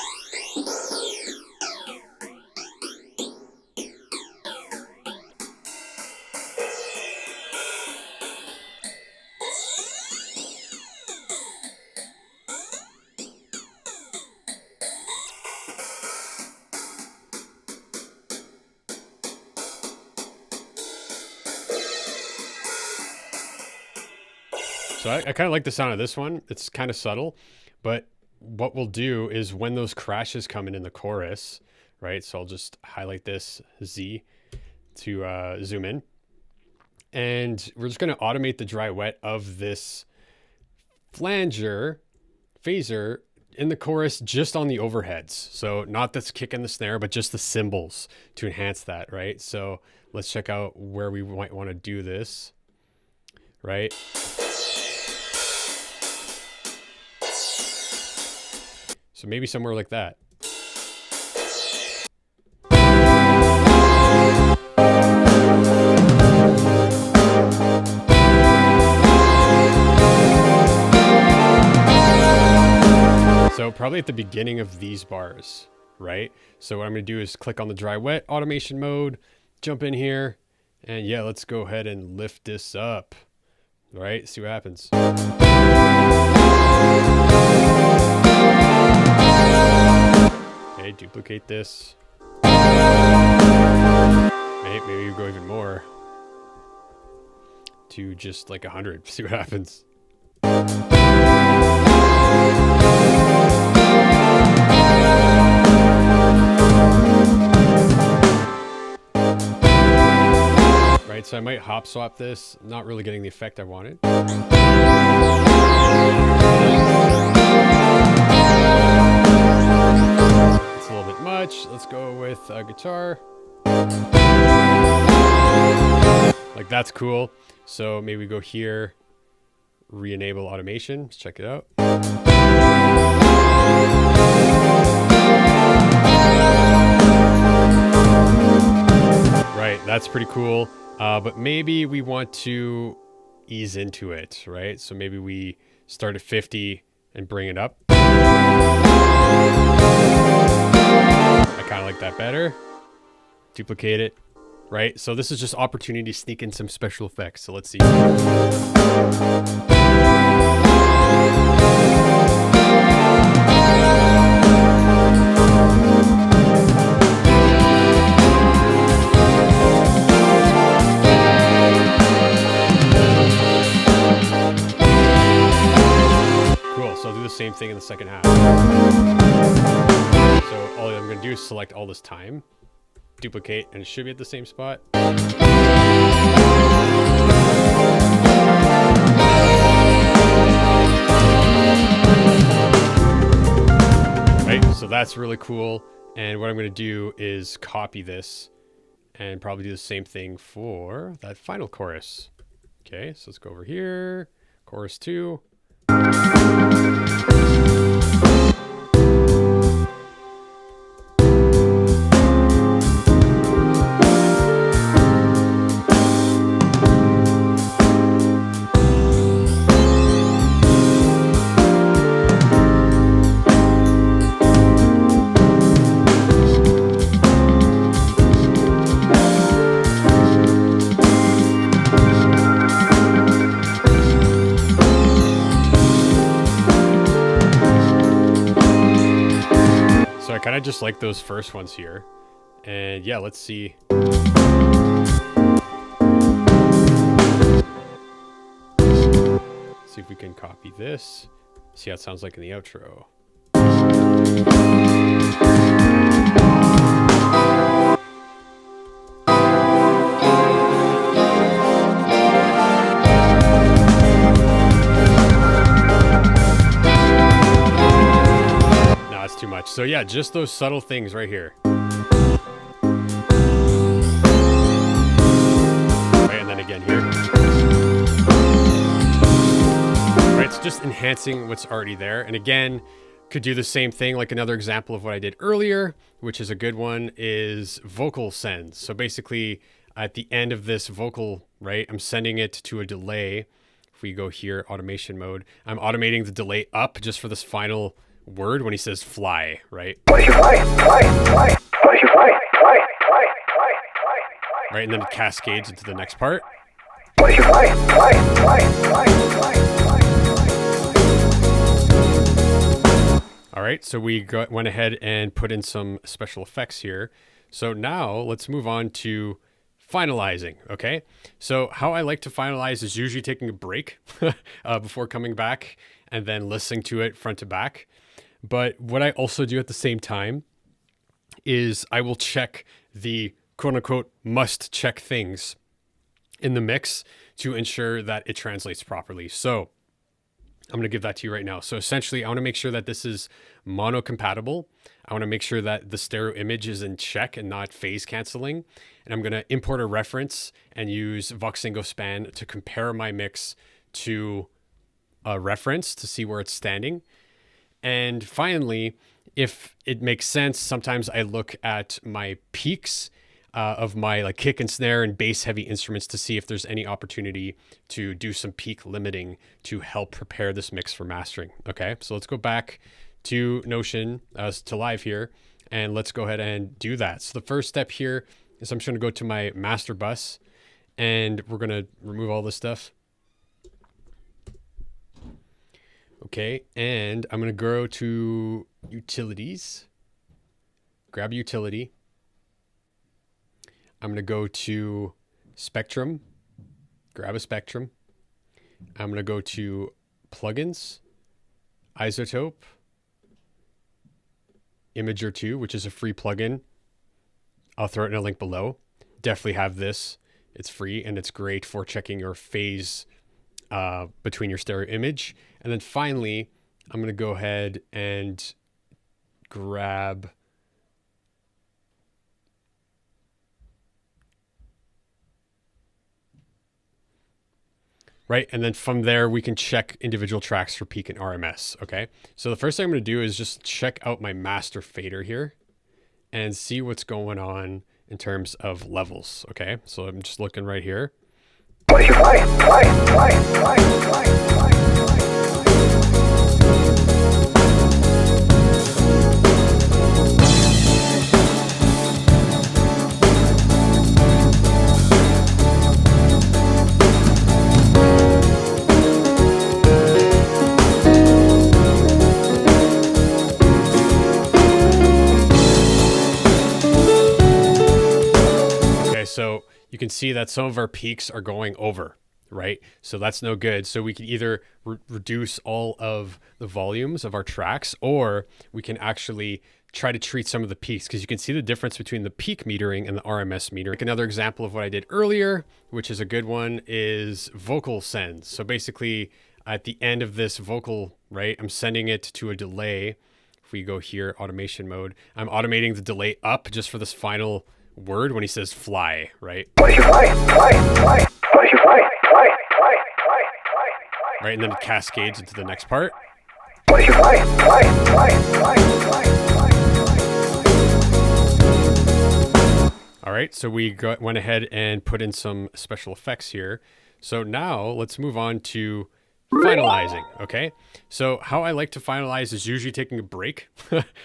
So I kind of like the sound of this one. It's kind of subtle, but what we'll do is when those crashes come in the chorus, right? So I'll just highlight this Z to zoom in. And we're just going to automate the dry wet of this flanger, phaser, in the chorus just on the overheads. So not this kick and the snare, but just the cymbals to enhance that, right? So let's check out where we might want to do this, right? So maybe somewhere like that. So probably at the beginning of these bars, right? So what I'm going to do is click on the dry wet automation mode, jump in here, and yeah, let's go ahead and lift this up, right? See what happens. Okay, duplicate this. Maybe you go even more to just like 100. See what happens. Right, so I might hop swap this. Not really getting the effect I wanted. It's a little bit much. Let's go with a guitar. Like that's cool. So maybe we go here, re-enable automation. Let's check it out. That's pretty cool. But maybe we want to ease into it, right? So maybe we start at 50 and bring it up. I kind of like that better. Duplicate it, right? So this is just opportunity to sneak in some special effects. So let's see. Cool, so I'll do the same thing in the second half. So all I'm gonna do is select all this time, duplicate, and it should be at the same spot. Right, so that's really cool. And what I'm gonna do is copy this and probably do the same thing for that final chorus. Okay, so let's go over here, chorus 2. So I kind of just like those first ones here. And yeah, let's see. See if we can copy this. See how it sounds like in the outro. Too much. So yeah, just those subtle things right here. Right, and then again here. Right, it's just enhancing what's already there. And again, could do the same thing. Like another example of what I did earlier, which is a good one, is vocal sends. So basically at the end of this vocal, right, I'm sending it to a delay. If we go here, automation mode, I'm automating the delay up just for this final word when he says fly, right? What if you fly? Fly, fly. What if you fly? Fly, fly, fly, fly, fly. Right, and then it cascades into the next part. What if you fly? Fly, fly, fly, fly, fly. All right, so we went ahead and put in some special effects here. So now let's move on to finalizing, okay? So how I like to finalize is usually taking a break before coming back and then listening to it front to back. But what I also do at the same time is I will check the quote unquote must check things in the mix to ensure that it translates properly. So I'm going to give that to you right now. So essentially I want to make sure that this is mono compatible. I want to make sure that the stereo image is in check and not phase canceling. And I'm going to import a reference and use Voxengo span to compare my mix to a reference to see where it's standing. And finally, if it makes sense, sometimes I look at my peaks of my like kick and snare and bass heavy instruments to see if there's any opportunity to do some peak limiting to help prepare this mix for mastering. Okay, so let's go back to Notion, to Live here, and let's go ahead and do that. So the first step here is I'm just going to go to my master bus and we're going to remove all this stuff. Okay, and I'm going to go to utilities, grab a utility. I'm going to go to spectrum, grab a spectrum. I'm going to go to plugins, isotope, Imager 2, which is a free plugin. I'll throw it in a link below. Definitely have this. It's free and it's great for checking your phase between your stereo image. And then finally, I'm going to go ahead and grab right. And then from there, we can check individual tracks for peak and RMS. Okay. So the first thing I'm going to do is just check out my master fader here and see what's going on in terms of levels. Okay, so I'm just looking right here. What did you buy? So you can see that some of our peaks are going over, right? So that's no good. So we can either reduce all of the volumes of our tracks, or we can actually try to treat some of the peaks, because you can see the difference between the peak metering and the RMS metering. Like another example of what I did earlier, which is a good one, is vocal sends. So basically at the end of this vocal, right, I'm sending it to a delay. If we go here, automation mode, I'm automating the delay up just for this final word when he says fly, right? What did you buy? What did you buy? Right, and then it cascades into the next part. What did you buy? All right, so we went ahead and put in some special effects here. So now let's move on to finalizing, okay? So how I like to finalize is usually taking a break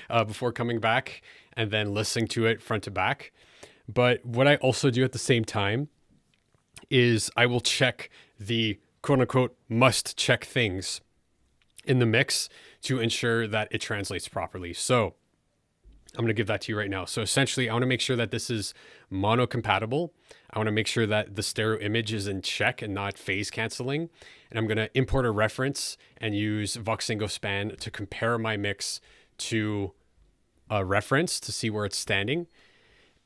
before coming back and then listening to it front to back. But what I also do at the same time is I will check the quote unquote must check things in the mix to ensure that it translates properly. So I'm going to give that to you right now. So essentially, I want to make sure that this is mono compatible. I want to make sure that the stereo image is in check and not phase canceling. And I'm going to import a reference and use Voxingo span to compare my mix to a reference to see where it's standing.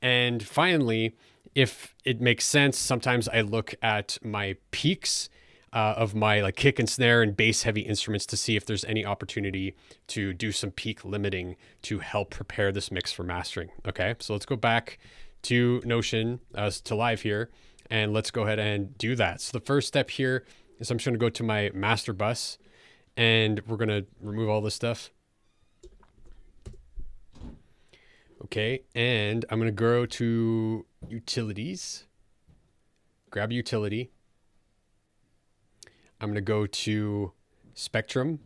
And finally, if it makes sense, sometimes I look at my peaks of my like kick and snare and bass heavy instruments to see if there's any opportunity to do some peak limiting to help prepare this mix for mastering. Okay, so let's go back to Notion, to live here, and let's go ahead and do that. So the first step here is I'm just going to go to my master bus, and we're going to remove all this stuff. Okay, and I'm going to go to utilities, grab a utility. I'm going to go to spectrum,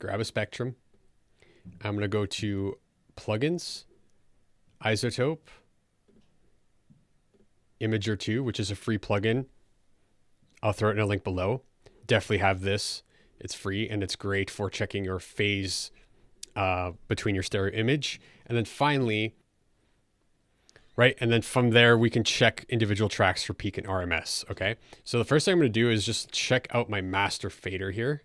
grab a spectrum. I'm going to go to plugins, isotope, Imager 2, which is a free plugin. I'll throw it in a link below. Definitely have this. It's free and it's great for checking your phase between your stereo image. And then finally, right, and then from there we can check individual tracks for peak and RMS. Okay, so the first thing I'm going to do is just check out my master fader here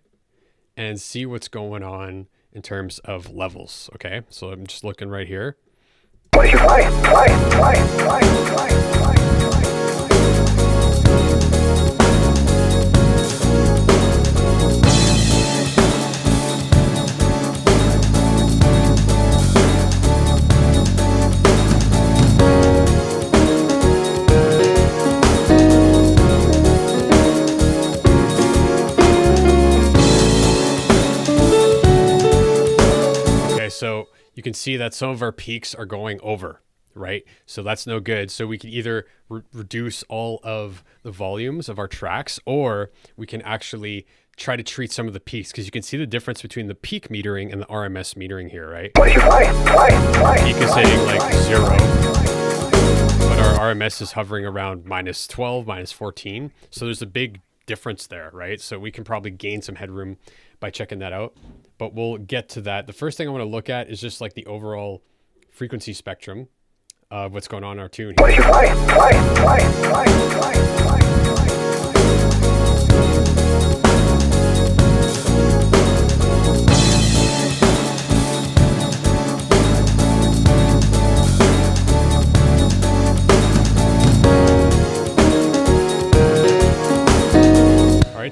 and see what's going on in terms of levels. Okay, so I'm just looking right here. What did you buy? So you can see that some of our peaks are going over, right? So that's no good. So we can either reduce all of the volumes of our tracks, or we can actually try to treat some of the peaks, because you can see the difference between the peak metering and the RMS metering here, right? What did you buy? Peak is hitting like 0, but our RMS is hovering around -12, -14. So there's a big difference there, right? So we can probably gain some headroom by checking that out, but we'll get to that. The first thing I want to look at is just like the overall frequency spectrum of what's going on in our tune here. What did you buy?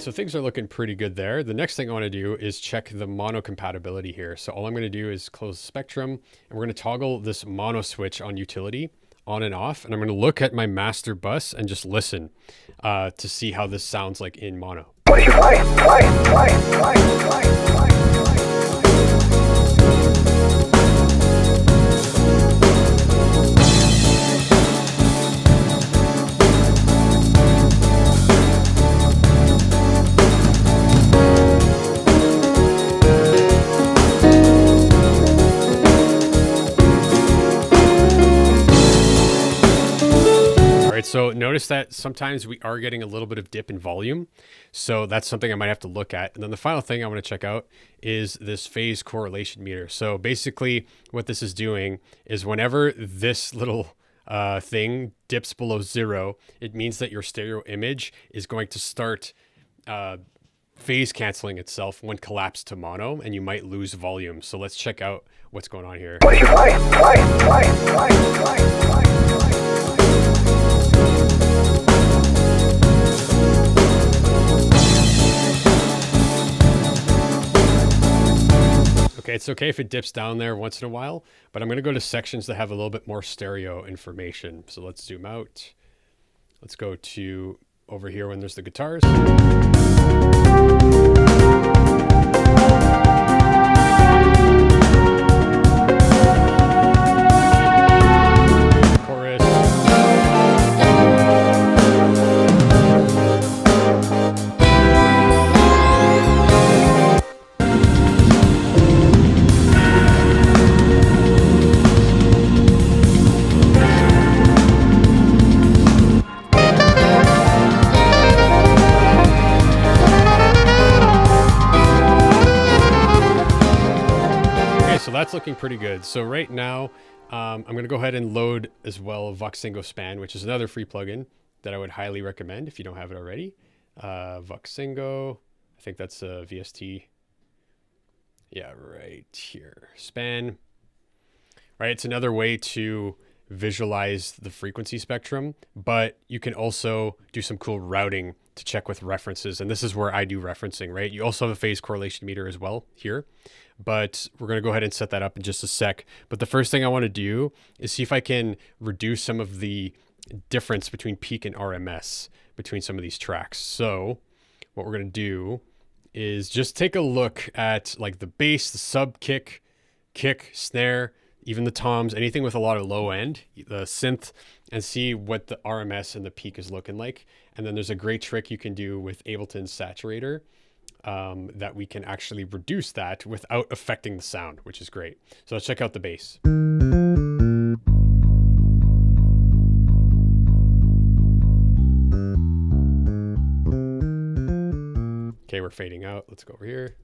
So things are looking pretty good there. The next thing I want to do is check the mono compatibility here. So all I'm going to do is close the spectrum, and we're going to toggle this mono switch on utility on and off. And I'm going to look at my master bus and just listen to see how this sounds like in mono. What did you buy? right, so notice that sometimes we are getting a little bit of dip in volume. So that's something I might have to look at. And then the final thing I want to check out is this phase correlation meter. So basically what this is doing is whenever this little thing dips below 0, it means that your stereo image is going to start phase canceling itself when collapsed to mono, and you might lose volume. So let's check out what's going on here. What if you fly? Fly, fly, fly, fly, fly, fly. Okay, it's okay if it dips down there once in a while, but I'm going to go to sections that have a little bit more stereo information. So let's zoom out. Let's go to over here when there's the guitars. Chorus. So that's looking pretty good. So right now, I'm going to go ahead and load as well Voxengo Span, which is another free plugin that I would highly recommend if you don't have it already. Voxengo, I think that's a VST. Yeah, right here. Span. Right, it's another way to visualize the frequency spectrum, but you can also do some cool routing to check with references. And this is where I do referencing, right? You also have a phase correlation meter as well here, but we're going to go ahead and set that up in just a sec. But the first thing I want to do is see if I can reduce some of the difference between peak and RMS between some of these tracks. So what we're going to do is just take a look at like the bass, the sub kick, snare, even the toms, anything with a lot of low end, the synth, and see what the RMS and the peak is looking like. And then there's a great trick you can do with Ableton's saturator that we can actually reduce that without affecting the sound, which is great. So let's check out the bass. Okay, we're fading out. Let's go over here.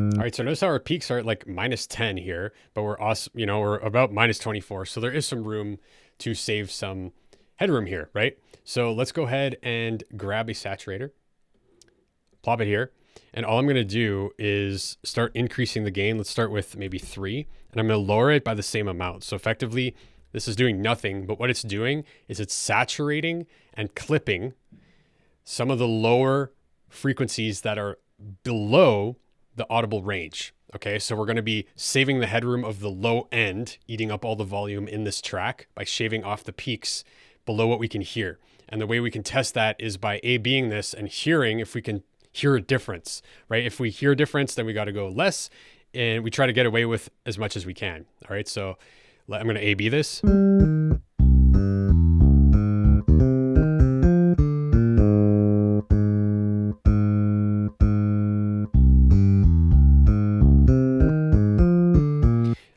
All right, so notice how our peaks are at like -10 here, but we're also, we're about -24. So there is some room to save some headroom here, right? So let's go ahead and grab a saturator, plop it here. And all I'm going to do is start increasing the gain. Let's start with maybe 3, and I'm going to lower it by the same amount. So effectively, this is doing nothing, but what it's doing is it's saturating and clipping some of the lower frequencies that are below the audible range. Okay, so we're going to be saving the headroom of the low end, eating up all the volume in this track by shaving off the peaks below what we can hear. And the way we can test that is by A/Bing this and hearing if we can hear a difference, right? If we hear a difference, then we got to go less, and we try to get away with as much as we can. All right, so I'm going to A/B this.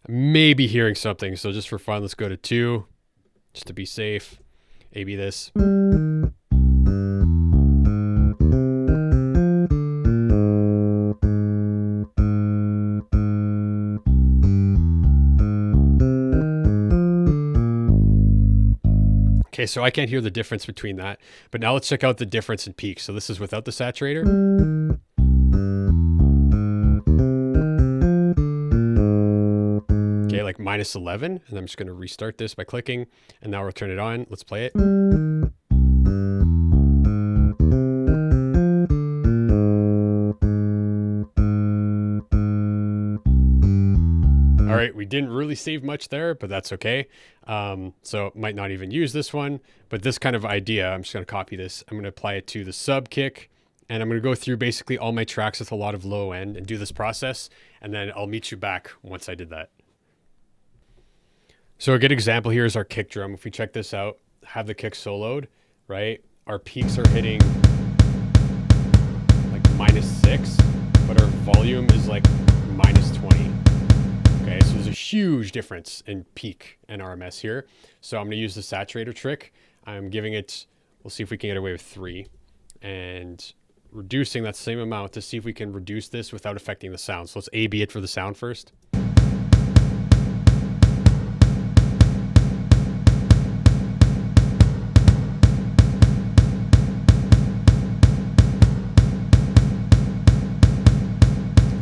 Maybe hearing something, so just for fun, let's go to 2, just to be safe. A/B this. Okay, so I can't hear the difference between that, but now let's check out the difference in peak. So this is without the saturator. Okay, like -11, and I'm just going to restart this by clicking, and now we'll turn it on. Let's play it. All right, we didn't really save much there, but that's okay. So might not even use this one, but this kind of idea, I'm just going to copy this. I'm going to apply it to the sub kick, and I'm going to go through basically all my tracks with a lot of low end and do this process, and then I'll meet you back once I did that. So a good example here is our kick drum. If we check this out, have the kick soloed, right? Our peaks are hitting like -6. but our volume is like minus 20. Okay, so there's a huge difference in peak and RMS here. So I'm going to use the saturator trick. I'm giving it, we'll see if we can get away with 3. And reducing that same amount to see if we can reduce this without affecting the sound. So let's A/B it for the sound first.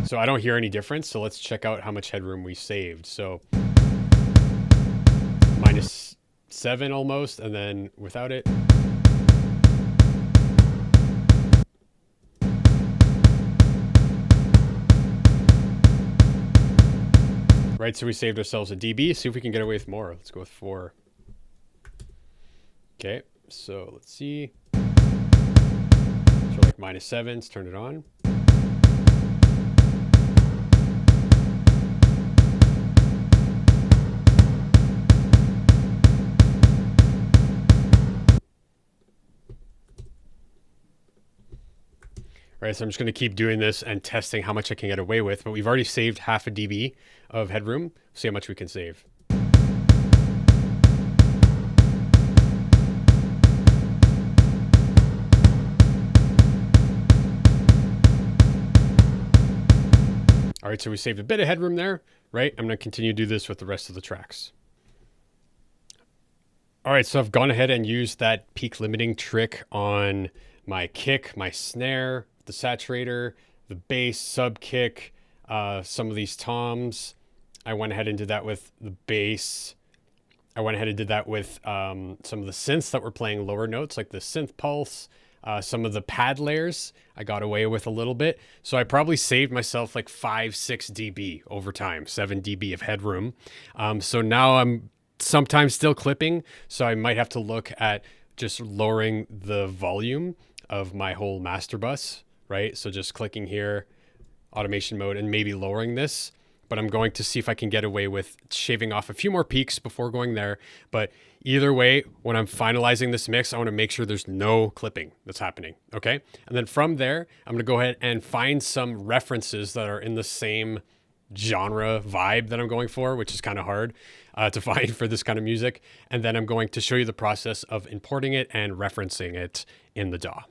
So I don't hear any difference. So let's check out how much headroom we saved. So minus 7 almost, and then without it. Right, so we saved ourselves a dB. See if we can get away with more. Let's go with 4. Okay, so let's see. So like minus 7, let's turn it on. Right, so I'm just going to keep doing this and testing how much I can get away with, but we've already saved half a dB of headroom. See how much we can save. All right, so we saved a bit of headroom there, right? I'm going to continue to do this with the rest of the tracks. All right, so I've gone ahead and used that peak limiting trick on my kick, my snare, the saturator, the bass, sub kick, some of these toms. I went ahead and did that with the bass. I went ahead and did that with some of the synths that were playing lower notes, like the synth pulse, some of the pad layers I got away with a little bit. So I probably saved myself like 5-6 dB over time, 7 dB of headroom. So now I'm sometimes still clipping, so I might have to look at just lowering the volume of my whole master bus, right? So just clicking here, automation mode, and maybe lowering this. But I'm going to see if I can get away with shaving off a few more peaks before going there. But either way, when I'm finalizing this mix, I want to make sure there's no clipping that's happening, okay? And then from there, I'm going to go ahead and find some references that are in the same genre vibe that I'm going for, which is kind of hard to find for this kind of music. And then I'm going to show you the process of importing it and referencing it in the DAW.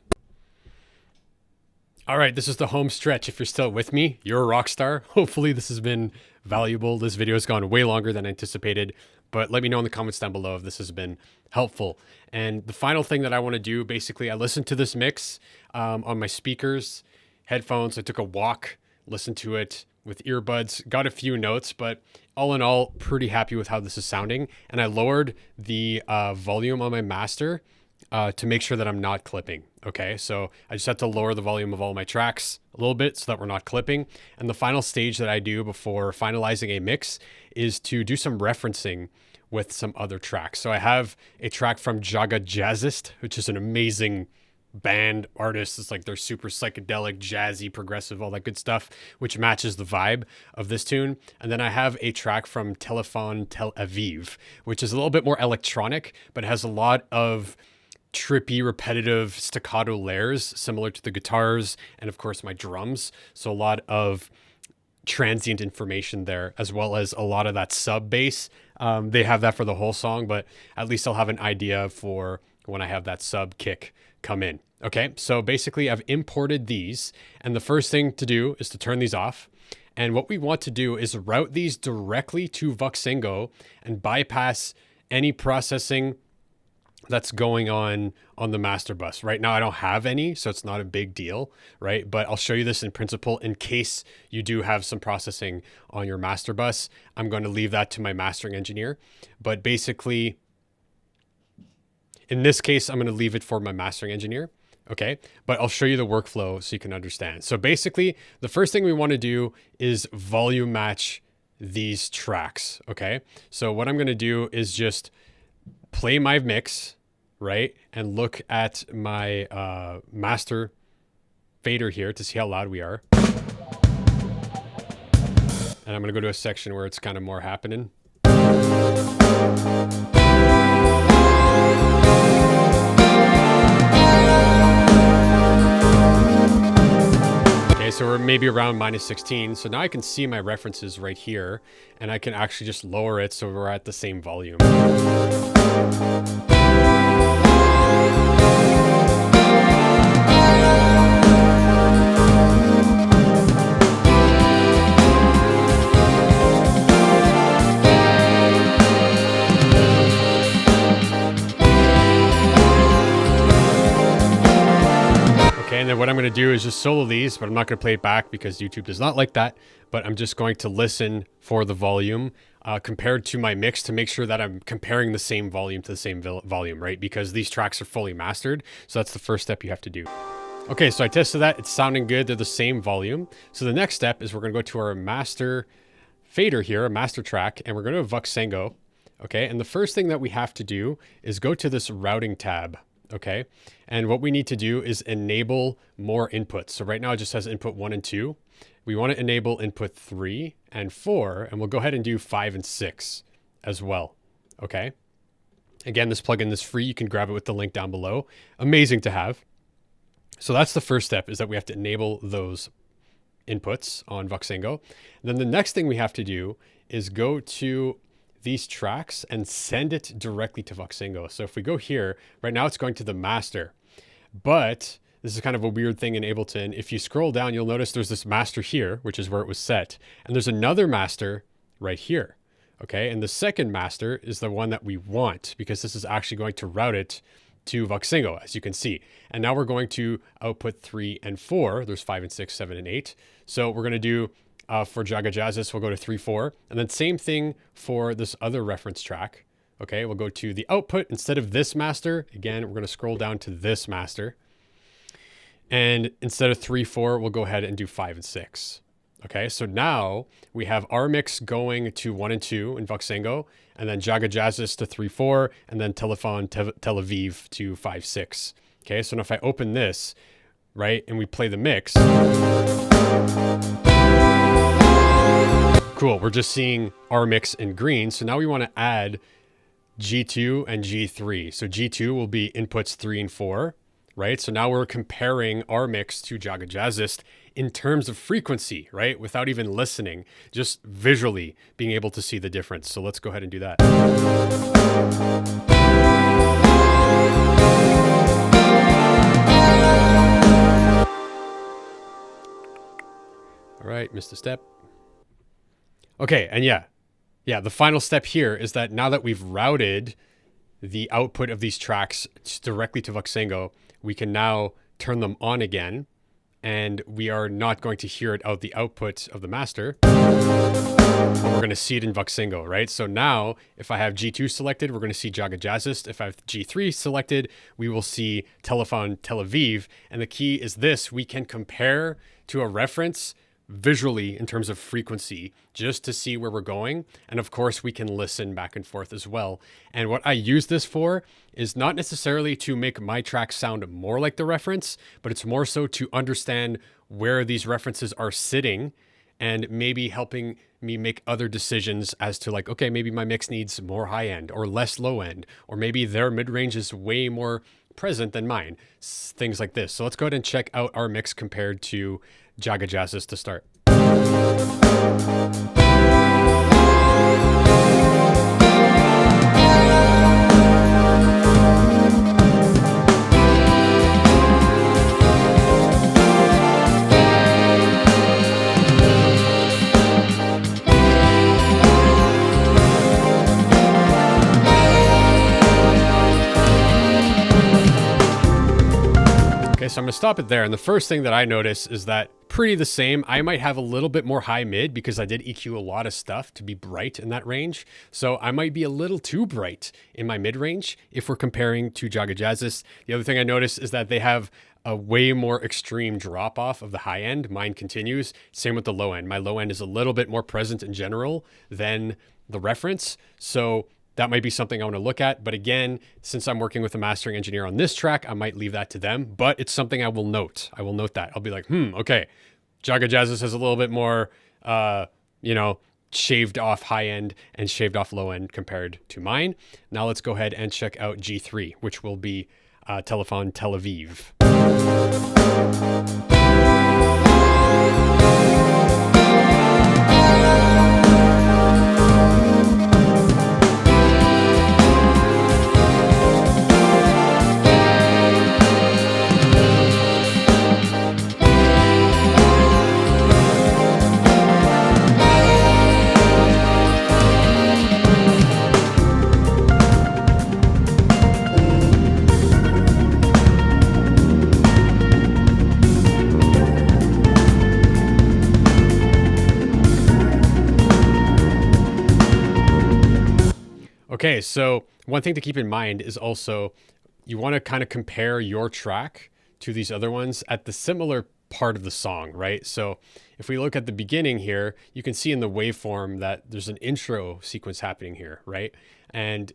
All right, this is the home stretch. If you're still with me, you're a rock star. Hopefully this has been valuable. This video has gone way longer than anticipated, but let me know in the comments down below if this has been helpful. And the final thing that I want to do, basically, I listened to this mix on my speakers, headphones. I took a walk, listened to it with earbuds, got a few notes, but all in all, pretty happy with how this is sounding. And I lowered the volume on my master to make sure that I'm not clipping. Okay, so I just have to lower the volume of all my tracks a little bit so that we're not clipping. And the final stage that I do before finalizing a mix is to do some referencing with some other tracks. So I have a track from Jaga Jazzist, which is an amazing band artist. It's like they're super psychedelic, jazzy, progressive, all that good stuff, which matches the vibe of this tune. And then I have a track from Telephone Tel Aviv, which is a little bit more electronic, but has a lot of trippy, repetitive staccato layers similar to the guitars and of course my drums. So a lot of transient information there, as well as a lot of that sub bass. They have that for the whole song, but at least I'll have an idea for when I have that sub kick come in. Okay, so basically I've imported these, and the first thing to do is to turn these off. And what we want to do is route these directly to Voxengo and bypass any processing that's going on the master bus. Right now I don't have any, so it's not a big deal, right? But I'll show you this in principle in case you do have some processing on your master bus. I'm going to leave that to my mastering engineer. But basically, in this case, I'm going to leave it for my mastering engineer. Okay, but I'll show you the workflow so you can understand. So basically, the first thing we want to do is volume match these tracks. Okay, so what I'm going to do is just play my mix, right? And look at my master fader here to see how loud we are. And I'm going to go to a section where it's kind of more happening. Okay, so we're maybe around -16. So now I can see my references right here, and I can actually just lower it so we're at the same volume. And then what I'm going to do is just solo these, but I'm not going to play it back because YouTube does not like that. But I'm just going to listen for the volume compared to my mix to make sure that I'm comparing the same volume to the same volume, right? Because these tracks are fully mastered. So that's the first step you have to do. Okay, so I tested that. It's sounding good. They're the same volume. So the next step is we're going to go to our master fader here, a master track, and we're going to Voxengo. Okay, and the first thing that we have to do is go to this routing tab. Okay, and what we need to do is enable more inputs. So right now it just has input 1 and 2. We want to enable input 3 and 4, and we'll go ahead and do 5 and 6 as well. Okay, again, this plugin is free. You can grab it with the link down below. Amazing to have. So that's the first step, is that we have to enable those inputs on Voxengo. Then the next thing we have to do is go to these tracks and send it directly to Voxengo. So if we go here, right now it's going to the master, but this is kind of a weird thing in Ableton. If you scroll down, you'll notice there's this master here, which is where it was set. And there's another master right here. Okay. And the second master is the one that we want, because this is actually going to route it to Voxengo, as you can see. And now we're going to output 3 and 4. There's 5 and 6, 7 and 8. So we're going to do for Jaga Jazzist, we'll go to 3, 4. And then same thing for this other reference track. Okay, we'll go to the output. Instead of this master, again, we're going to scroll down to this master. And instead of 3, 4, we'll go ahead and do 5 and 6. Okay, so now we have our mix going to 1 and 2 in Voxengo, and then Jaga Jazzist to 3, 4, and then Telephone Tel Aviv to 5, 6. Okay, so now if I open this, right, and we play the mix, cool, we're just seeing our mix in green. So now we want to add G2 and G3. So G2 will be inputs 3 and 4, right? So now we're comparing our mix to Jaga Jazzist in terms of frequency, right? Without even listening, just visually being able to see the difference. So let's go ahead and do that. All right, missed a step. Okay, and yeah, the final step here is that now that we've routed the output of these tracks directly to Voxengo, we can now turn them on again, and we are not going to hear it out the output of the master, but we're going to see it in Voxengo, right? So now, if I have G2 selected, we're going to see Jaga Jazzist. If I have G3 selected, we will see Telephone Tel Aviv. And the key is this: we can compare to a reference visually in terms of frequency, just to see where we're going. And of course, we can listen back and forth as well. And what I use this for is not necessarily to make my track sound more like the reference, but it's more so to understand where these references are sitting and maybe helping me make other decisions as to, like, okay, maybe my mix needs more high end or less low end, or maybe their mid-range is way more present than mine, things like this. So let's go ahead and check out our mix compared to Jaga Jazzist to start. Okay, so I'm gonna stop it there. And the first thing that I notice is that pretty the same. I might have a little bit more high mid because I did EQ a lot of stuff to be bright in that range. So I might be a little too bright in my mid range if we're comparing to Jaga Jazzist. The other thing I noticed is that they have a way more extreme drop off of the high end. Mine continues. Same with the low end. My low end is a little bit more present in general than the reference. So that might be something I want to look at. But again, since I'm working with a mastering engineer on this track, I might leave that to them. But it's something I will note. I will note that. I'll be like, okay, Jaga Jazzist has a little bit more, shaved off high end and shaved off low end compared to mine. Now let's go ahead and check out G3, which will be Telephone Tel Aviv. Okay, so one thing to keep in mind is also you want to kind of compare your track to these other ones at the similar part of the song, right? So if we look at the beginning here, you can see in the waveform that there's an intro sequence happening here, right? And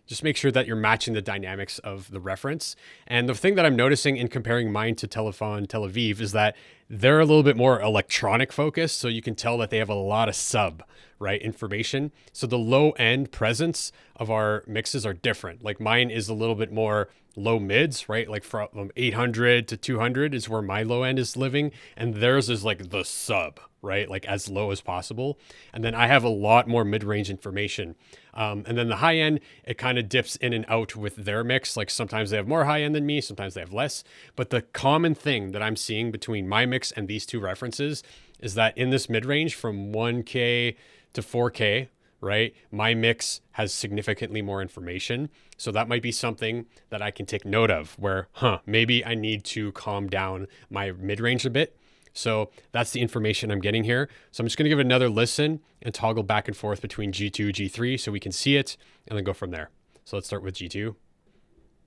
just make sure that you're matching the dynamics of the reference. And the thing that I'm noticing in comparing mine to Telephone Tel Aviv is that they're a little bit more electronic focused. So you can tell that they have a lot of sub, right, information. So the low end presence of our mixes are different. Like mine is a little bit more low mids, right? Like from 800 to 200 is where my low end is living. And theirs is like the sub, right? Like as low as possible. And then I have a lot more mid-range information. And then the high end, it kind of dips in and out with their mix. Like sometimes they have more high end than me, sometimes they have less. But the common thing that I'm seeing between my mix and these two references is that in this mid-range from 1K to 4K, right, my mix has significantly more information. So that might be something that I can take note of where, maybe I need to calm down my mid-range a bit. So that's the information I'm getting here. So I'm just going to give it another listen and toggle back and forth between G2, G3 so we can see it and then go from there. So let's start with G2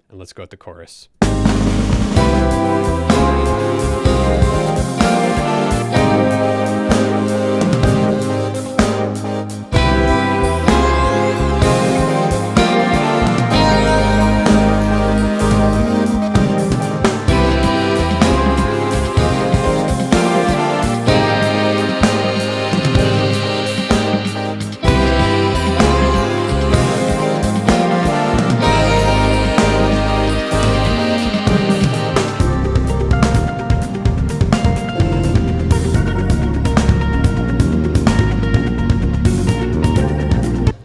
and let's go at the chorus.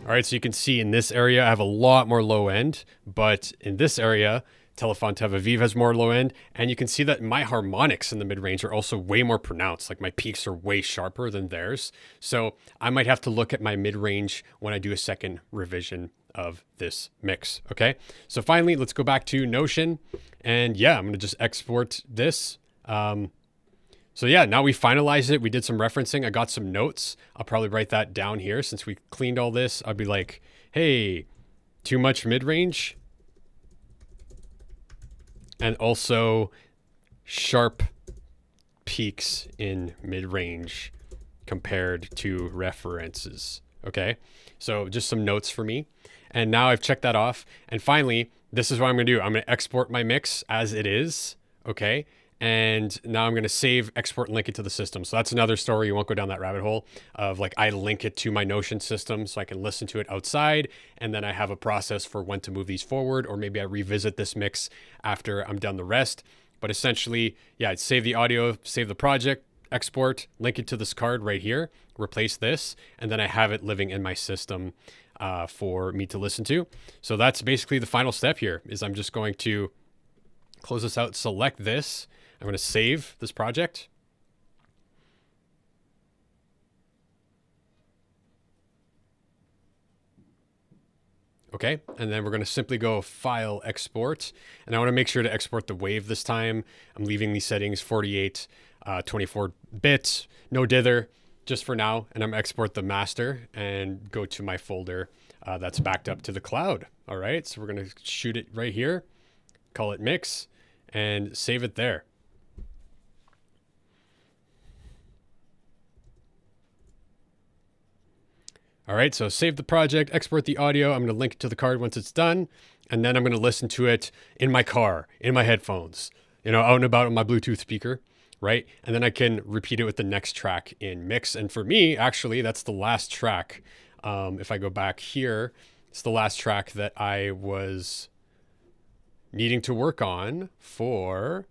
All right, so you can see in this area, I have a lot more low end, but in this area, Telephone Tel Aviv has more low end. And you can see that my harmonics in the mid-range are also way more pronounced. Like my peaks are way sharper than theirs. So I might have to look at my mid-range when I do a second revision of this mix, okay? So finally, let's go back to Notion. And yeah, I'm gonna just export this. So yeah, now we finalized it. We did some referencing. I got some notes. I'll probably write that down here since we cleaned all this. I'll be like, hey, too much mid-range. And also sharp peaks in mid-range compared to references. Okay, so just some notes for me. And now I've checked that off. And finally, this is what I'm gonna do. I'm gonna export my mix as it is, okay? And now I'm going to save, export, and link it to the system. So that's another story. You won't go down that rabbit hole of like I link it to my Notion system so I can listen to it outside. And then I have a process for when to move these forward, or maybe I revisit this mix after I'm done the rest. But essentially, yeah, I'd save the audio, save the project, export, link it to this card right here, replace this, and then I have it living in my system for me to listen to. So that's basically the final step here is I'm just going to close this out, select this. I'm going to save this project. Okay, and then we're going to simply go File, Export. And I want to make sure to export the wave this time. I'm leaving these settings 48, 24 bits, no dither, just for now. And I'm going to export the master and go to my folder that's backed up to the cloud. All right, so we're going to shoot it right here, call it Mix, and save it there. All right, so save the project, export the audio. I'm going to link it to the card once it's done. And then I'm going to listen to it in my car, in my headphones, out and about on my Bluetooth speaker, right? And then I can repeat it with the next track in mix. And for me, actually, that's the last track. If I go back here, it's the last track that I was needing to work on for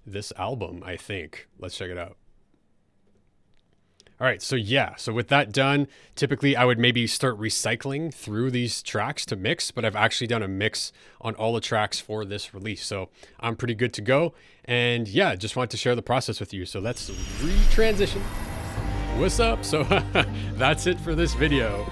this album, I think. Let's check it out. All right, so yeah, so with that done, typically I would maybe start recycling through these tracks to mix, but I've actually done a mix on all the tracks for this release. So I'm pretty good to go. And yeah, just wanted to share the process with you. So let's re-transition. What's up? So that's it for this video.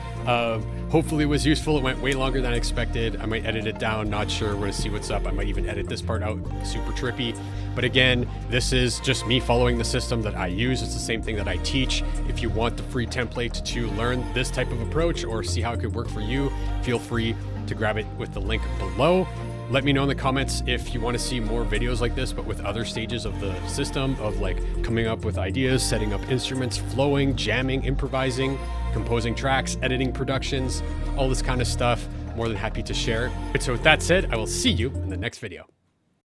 Hopefully it was useful. It went way longer than I expected. I might edit it down, not sure. We're gonna see what's up. I might even edit this part out, super trippy. But again, this is just me following the system that I use. It's the same thing that I teach. If you want the free template to learn this type of approach or see how it could work for you, feel free to grab it with the link below. Let me know in the comments if you want to see more videos like this, but with other stages of the system of like coming up with ideas, setting up instruments, flowing, jamming, improvising, composing tracks, editing productions, all this kind of stuff. More than happy to share. So with that said, I will see you in the next video.